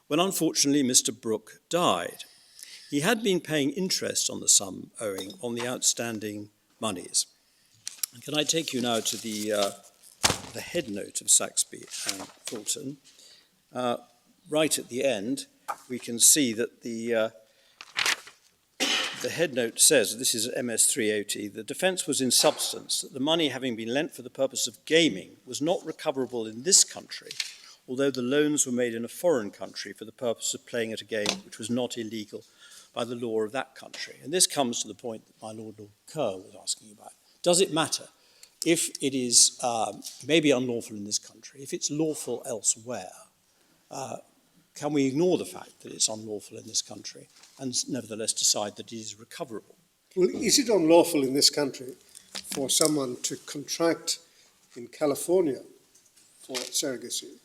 when unfortunately Mr. Brooke died. He had been paying interest on the sum owing on the outstanding monies. And can I take you now to the head note of Saxby and Fulton? Right at the end, we can see that the head note says, this is MS 380, the defence was in substance that the money having been lent for the purpose of gaming was not recoverable in this country, although the loans were made in a foreign country for the purpose of playing at a game which was not illegal by the law of that country. And this comes to the point that my Lord Kerr was asking about. Does it matter if it is maybe unlawful in this country, if it's lawful elsewhere? Can we ignore the fact that it's unlawful in this country and nevertheless decide that it is recoverable? Well, is it unlawful in this country for someone to contract in California for surrogacy?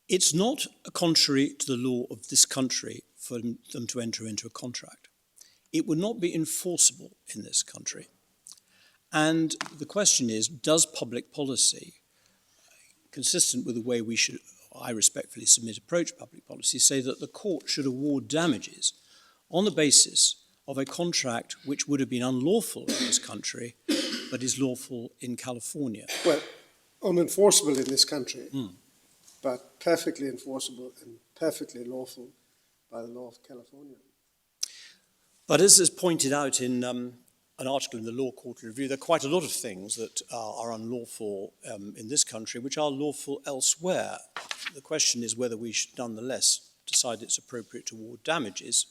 It's not contrary to the law of this country for them to enter into a contract. It would not be enforceable in this country. And the question is, does public policy, consistent with the way we should, I respectfully submit, approach public policy, say that the court should award damages on the basis of a contract which would have been unlawful in this country, but is lawful in California? Well, unenforceable in this country, but perfectly enforceable and perfectly lawful by the law of California. But as is pointed out in an article in the Law Quarterly Review, there are quite a lot of things that are unlawful in this country which are lawful elsewhere. The question is whether we should nonetheless decide it's appropriate to award damages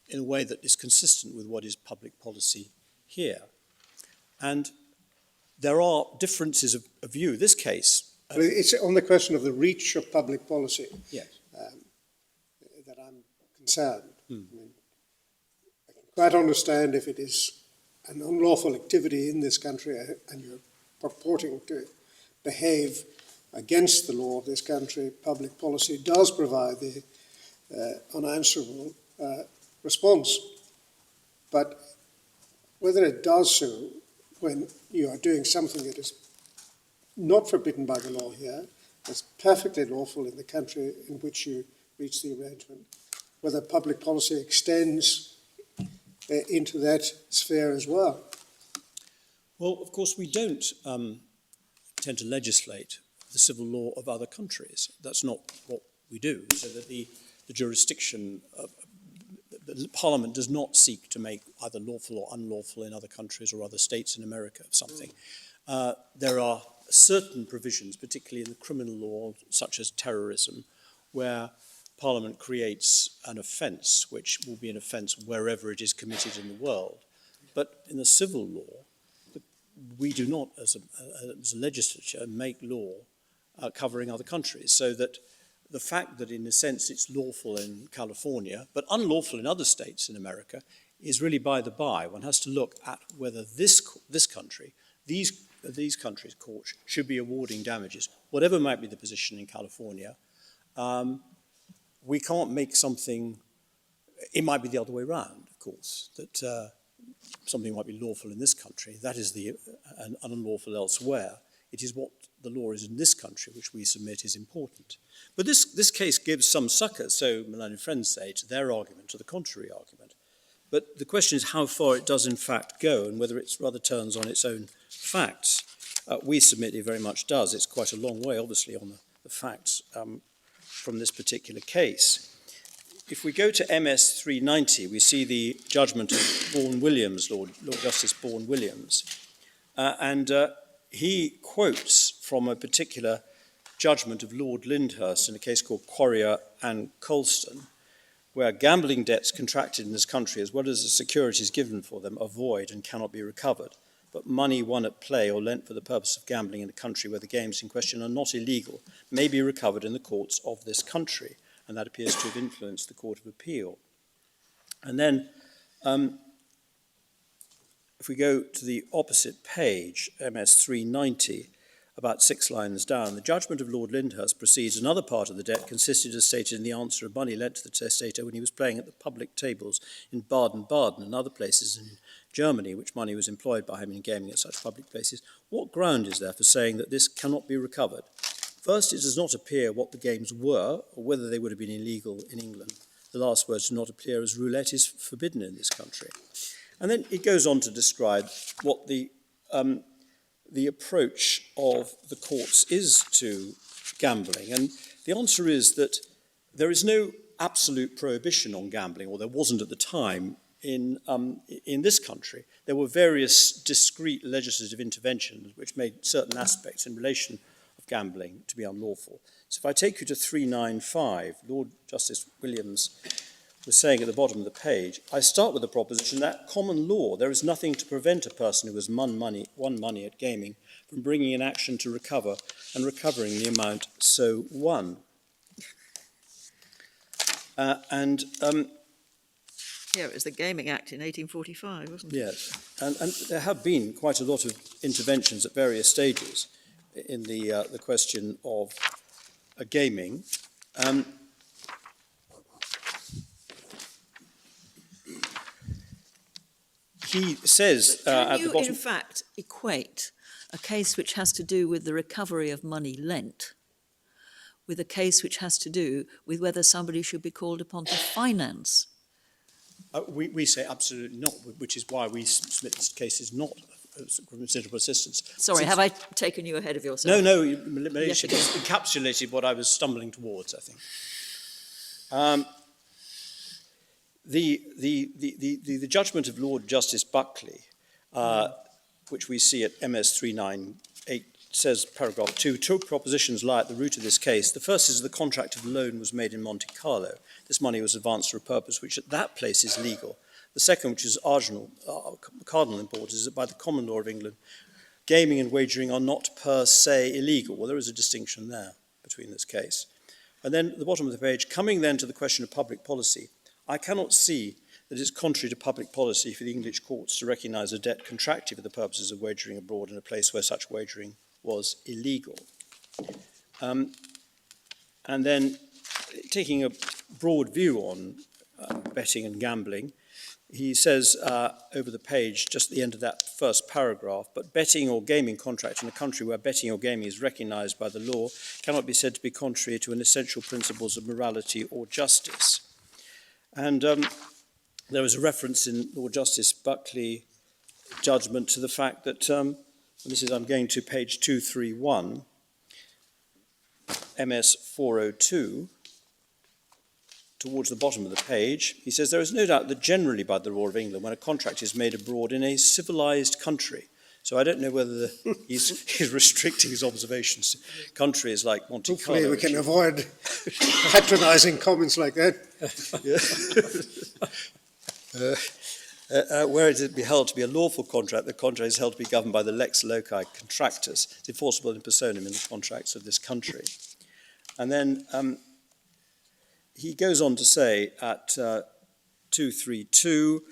in a way that is consistent with what is public policy here. And there are differences of view. This case... But it's on the question of the reach of public policy Yes. that I'm concerned. I mean, I can quite understand if it is an unlawful activity in this country and you're purporting to behave against the law of this country. Public policy does provide the unanswerable response. But whether it does so when you are doing something that is not forbidden by the law here, that's perfectly lawful in the country in which you reach the arrangement, whether public policy extends into that sphere as well. Well, of course, we don't tend to legislate the civil law of other countries. That's not what we do. So that the jurisdiction of the Parliament does not seek to make either lawful or unlawful in other countries or other states in America something. There are certain provisions, particularly in the criminal law, such as terrorism, where Parliament creates an offence, which will be an offence wherever it is committed in the world. But in the civil law, we do not, as a legislature, make law covering other countries, so that the fact that, in a sense, it's lawful in California, but unlawful in other states in America, is really by the by. One has to look at whether this country, these countries' courts should be awarding damages. Whatever might be the position in California, we can't make something, it might be the other way around, of course, that something might be lawful in this country, that is an unlawful elsewhere. It is what the law is in this country which we submit is important. But this case gives some succor, so my learned friends say, to their argument, to the contrary argument. But the question is how far it does in fact go and whether it rather turns on its own facts. We submit it very much does. It's quite a long way, obviously, on the facts from this particular case. If we go to MS 390, we see the judgment of Bourne-Williams, Lord Justice Bourne-Williams, and he quotes from a particular judgment of Lord Lyndhurst in a case called Quarrier and Colston, where gambling debts contracted in this country, as well as the securities given for them, are void and cannot be recovered. But money won at play or lent for the purpose of gambling in a country where the games in question are not illegal may be recovered in the courts of this country. And that appears to have influenced the Court of Appeal. And then, if we go to the opposite page, MS 390, about 6 lines down, the judgment of Lord Lyndhurst proceeds. Another part of the debt consisted, as stated in the answer, of money lent to the testator when he was playing at the public tables in Baden-Baden and other places in Germany, which money was employed by him in gaming at such public places. What ground is there for saying that this cannot be recovered? First, it does not appear what the games were, or whether they would have been illegal in England. The last words do not appear, as roulette is forbidden in this country. And then it goes on to describe what the approach of the courts is to gambling. And the answer is that there is no absolute prohibition on gambling, or there wasn't at the time, in this country. There were various discrete legislative interventions which made certain aspects in relation of gambling to be unlawful. So if I take you to 395, Lord Justice Williams was saying at the bottom of the page, I start with the proposition that common law, there is nothing to prevent a person who has won money at gaming from bringing an action to recover and recovering the amount so won. Yeah, it was the Gaming Act in 1845, wasn't it? Yes, and there have been quite a lot of interventions at various stages in the question of gaming. He says at the bottom... Can you, in fact, equate a case which has to do with the recovery of money lent with a case which has to do with whether somebody should be called upon to finance? We say absolutely not, which is why we submit this case is not considerable assistance. Sorry, Since- have I taken you ahead of yourself? No, you Yes, you did. encapsulated what I was stumbling towards, I think. The judgment of Lord Justice Buckley, which we see at MS 398, says, paragraph 2, two propositions lie at the root of this case. The first is the contract of loan was made in Monte Carlo. This money was advanced for a purpose which at that place is legal. The second, which is cardinal import, is that by the common law of England, gaming and wagering are not per se illegal. Well, there is a distinction there between this case. And then at the bottom of the page, coming then to the question of public policy, I cannot see that it's contrary to public policy for the English courts to recognise a debt contracted for the purposes of wagering abroad in a place where such wagering was illegal. And then, taking a broad view on betting and gambling, he says over the page, just at the end of that first paragraph, but betting or gaming contract in a country where betting or gaming is recognised by the law cannot be said to be contrary to an essential principles of morality or justice. And there was a reference in Lord Justice Buckley judgment to the fact that, I'm going to page 231, MS 402, towards the bottom of the page, he says, there is no doubt that generally by the law of England, when a contract is made abroad in a civilised country, so I don't know whether he's restricting his observations to countries like Monte Carlo. Hopefully we can avoid patronising comments like that. Where it is held to be a lawful contract, the contract is held to be governed by the lex loci contractus. It's enforceable in personam in the contracts of this country. And then he goes on to say at 232,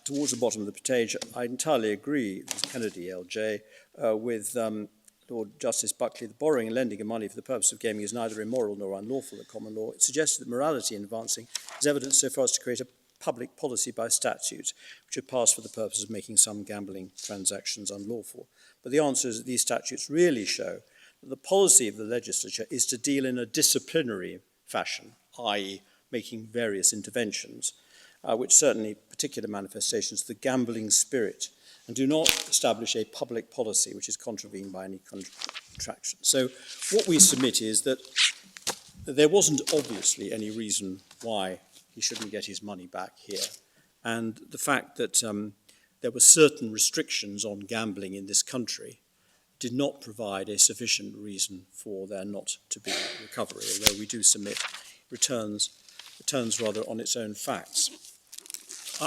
towards the bottom of the page, I entirely agree, this is Kennedy, LJ, with Lord Justice Buckley, the borrowing and lending of money for the purpose of gaming is neither immoral nor unlawful at common law. It suggests that morality in advancing is evidence so far as to create a public policy by statute, which had passed for the purpose of making some gambling transactions unlawful. But the answer is that these statutes really show that the policy of the legislature is to deal in a disciplinary fashion, i.e. making various interventions, which certainly particular manifestations of the gambling spirit, and do not establish a public policy which is contravened by any contraction. So what we submit is that there wasn't obviously any reason why he shouldn't get his money back here. And the fact that there were certain restrictions on gambling in this country did not provide a sufficient reason for there not to be recovery, although we do submit returns rather on its own facts.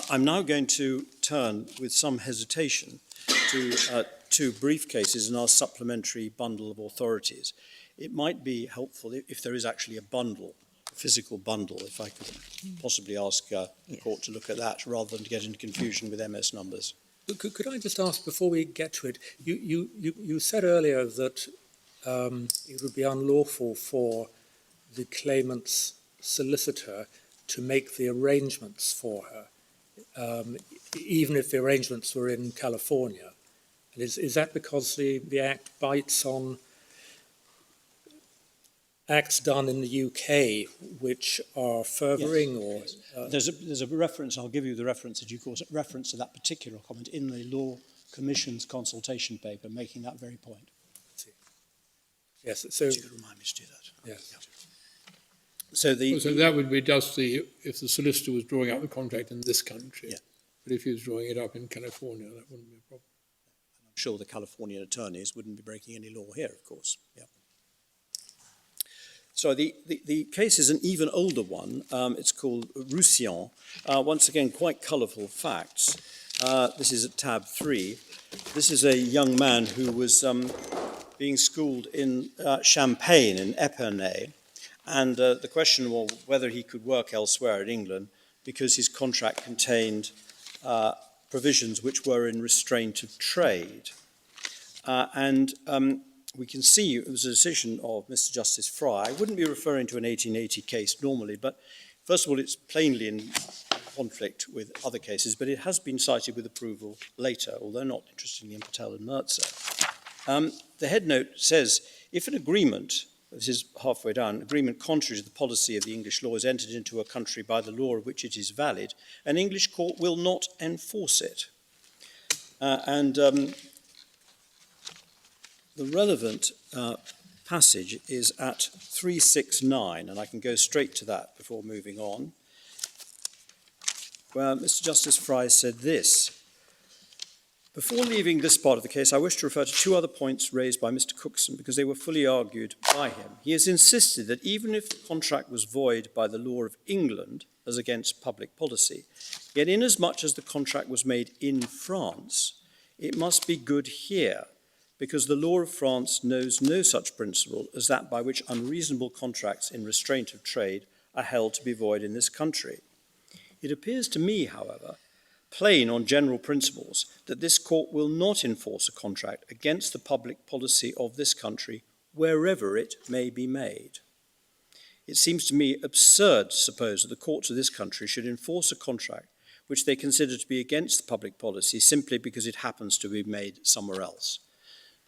I'm now going to turn with some hesitation to two brief cases in our supplementary bundle of authorities. It might be helpful if there is actually a bundle, a physical bundle, if I could possibly ask the court to look at that rather than to get into confusion with MS numbers. Could I just ask, before we get to it, you said earlier that it would be unlawful for the claimant's solicitor to make the arrangements for her, even if the arrangements were in California. And is that because the Act bites on acts done in the UK which are furthering or... There's a reference, I'll give you the reference that you call reference to that particular comment in the Law Commission's consultation paper, making that very point. Yes, so... You could remind me to do that. Yes. Yeah. So that would be just if the solicitor was drawing up the contract in this country. Yeah. But if he was drawing it up in California, that wouldn't be a problem. I'm sure the Californian attorneys wouldn't be breaking any law here, of course. Yeah. So the case is an even older one. It's called Roussillon. Once again, quite colourful facts. This is at tab 3. This is a young man who was being schooled in Champagne, in Epernay. And the question was whether he could work elsewhere in England because his contract contained provisions which were in restraint of trade. We can see it was a decision of Mr. Justice Fry. I wouldn't be referring to an 1880 case normally, but first of all, it's plainly in conflict with other cases, but it has been cited with approval later, although not, interestingly, in Patel and Mercer. The head note says, if an agreement, this is halfway down, agreement contrary to the policy of the English law is entered into a country by the law of which it is valid, an English court will not enforce it. The relevant passage is at 369, and I can go straight to that before moving on, where Mr. Justice Fry said this: "Before leaving this part of the case, I wish to refer to two other points raised by Mr. Cookson because they were fully argued by him. He has insisted that even if the contract was void by the law of England as against public policy, yet inasmuch as the contract was made in France, it must be good here, because the law of France knows no such principle as that by which unreasonable contracts in restraint of trade are held to be void in this country. It appears to me, however, plain on general principles that this court will not enforce a contract against the public policy of this country wherever it may be made. It seems to me absurd to suppose that the courts of this country should enforce a contract which they consider to be against the public policy simply because it happens to be made somewhere else."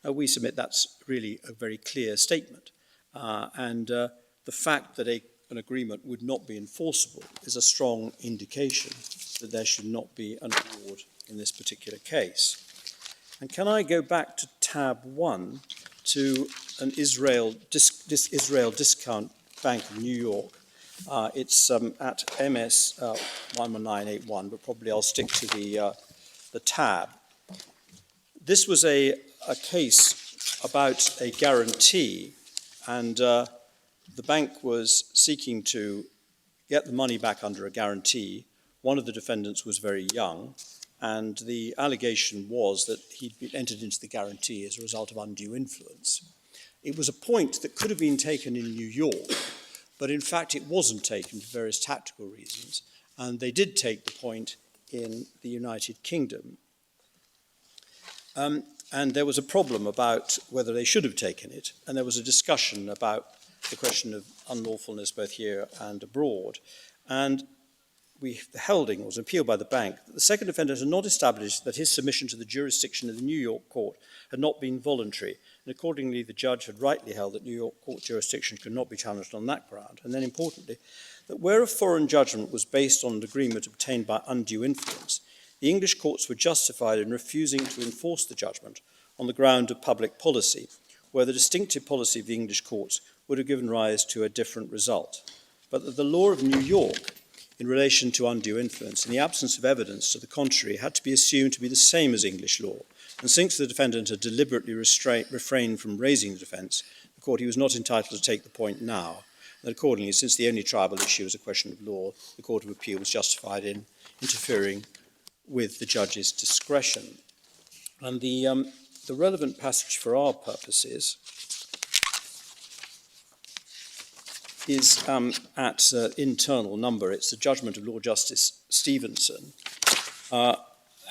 Now, we submit that's really a very clear statement, the fact that an agreement would not be enforceable is a strong indication that there should not be an award in this particular case. And can I go back to tab 1 to an Israel Discount Bank of New York? It's at MS 11981, but probably I'll stick to the tab. This was a case about a guarantee, and the bank was seeking to get the money back under a guarantee. One of the defendants was very young, and the allegation was that he'd been entered into the guarantee as a result of undue influence. It was a point that could have been taken in New York, but in fact it wasn't taken for various tactical reasons, and they did take the point in the United Kingdom. And there was a problem about whether they should have taken it, and there was a discussion about the question of unlawfulness both here and abroad. And the holding was appealed by the bank that the second defendant had not established that his submission to the jurisdiction of the New York court had not been voluntary, and accordingly the judge had rightly held that New York court jurisdiction could not be challenged on that ground. And then importantly, that where a foreign judgment was based on an agreement obtained by undue influence, the English courts were justified in refusing to enforce the judgment on the ground of public policy, where the distinctive policy of the English courts would have given rise to a different result. But that the law of New York in relation to undue influence, in the absence of evidence to the contrary, had to be assumed to be the same as English law. And since the defendant had deliberately refrained from raising the defence, the court he was not entitled to take the point now. And accordingly, since the only triable issue is a question of law, the Court of Appeal was justified in interfering with the judge's discretion. And the relevant passage for our purposes is at internal number. It's the judgment of Lord Justice Stevenson.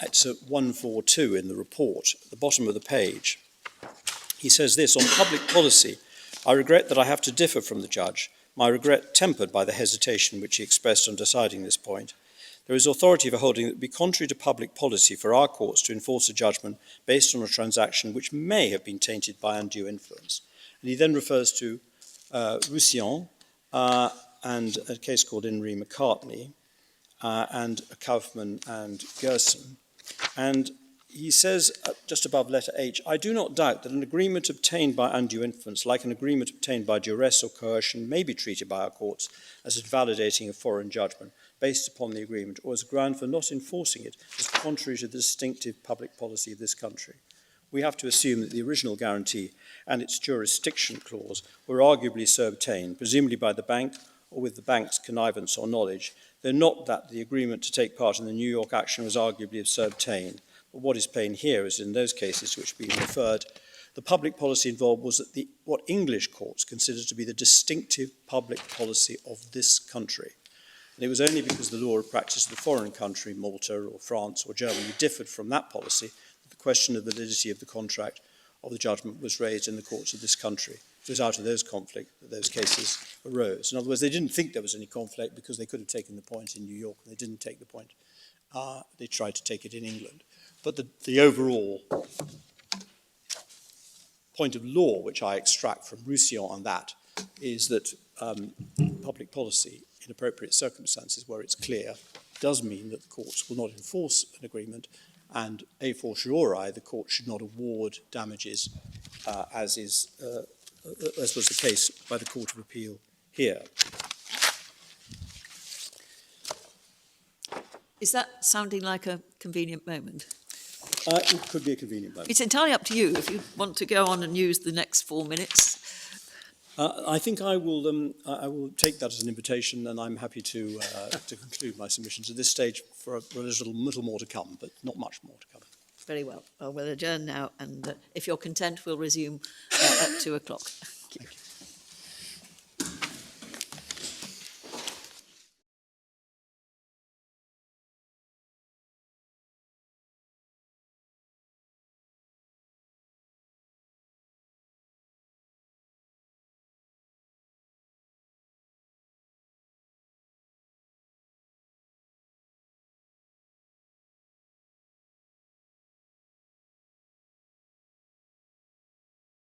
It's at 142 in the report, at the bottom of the page. He says this: "On public policy, I regret that I have to differ from the judge, my regret tempered by the hesitation which he expressed on deciding this point. There is authority for holding that it would be contrary to public policy for our courts to enforce a judgment based on a transaction which may have been tainted by undue influence." And he then refers to Roussillon and a case called In re McCartney and Kaufman and Gerson. And he says, just above letter H, "I do not doubt that an agreement obtained by undue influence, like an agreement obtained by duress or coercion, may be treated by our courts as invalidating a foreign judgment based upon the agreement, or as a ground for not enforcing it as contrary to the distinctive public policy of this country. We have to assume that the original guarantee and its jurisdiction clause were arguably so obtained, presumably by the bank or with the bank's connivance or knowledge, though not that the agreement to take part in the New York action was arguably so obtained. But what is plain here is in those cases to which we referred, the public policy involved was that what English courts considered to be the distinctive public policy of this country. And it was only because the law of practice of the foreign country, Malta or France or Germany, differed from that policy that the question of the validity of the contract of the judgment was raised in the courts of this country. It was out of those conflict that those cases arose. In other words, they didn't think there was any conflict because they could have taken the point in New York, and they didn't take the point. They tried to take it in England. But the overall point of law, which I extract from Roussillon on that, is that public policy in appropriate circumstances where it's clear does mean that the courts will not enforce an agreement and a fortiori, the court should not award damages as was the case by the Court of Appeal here. Is that sounding like a convenient moment? It could be a convenient moment. It's entirely up to you if you want to go on and use the next 4 minutes. I think I will take that as an invitation, and I'm happy to conclude my submissions at this stage for a little more to come, but not much more to come. Very well. Well, we'll adjourn now, and if you're content, we'll resume at 2 o'clock. Thank you.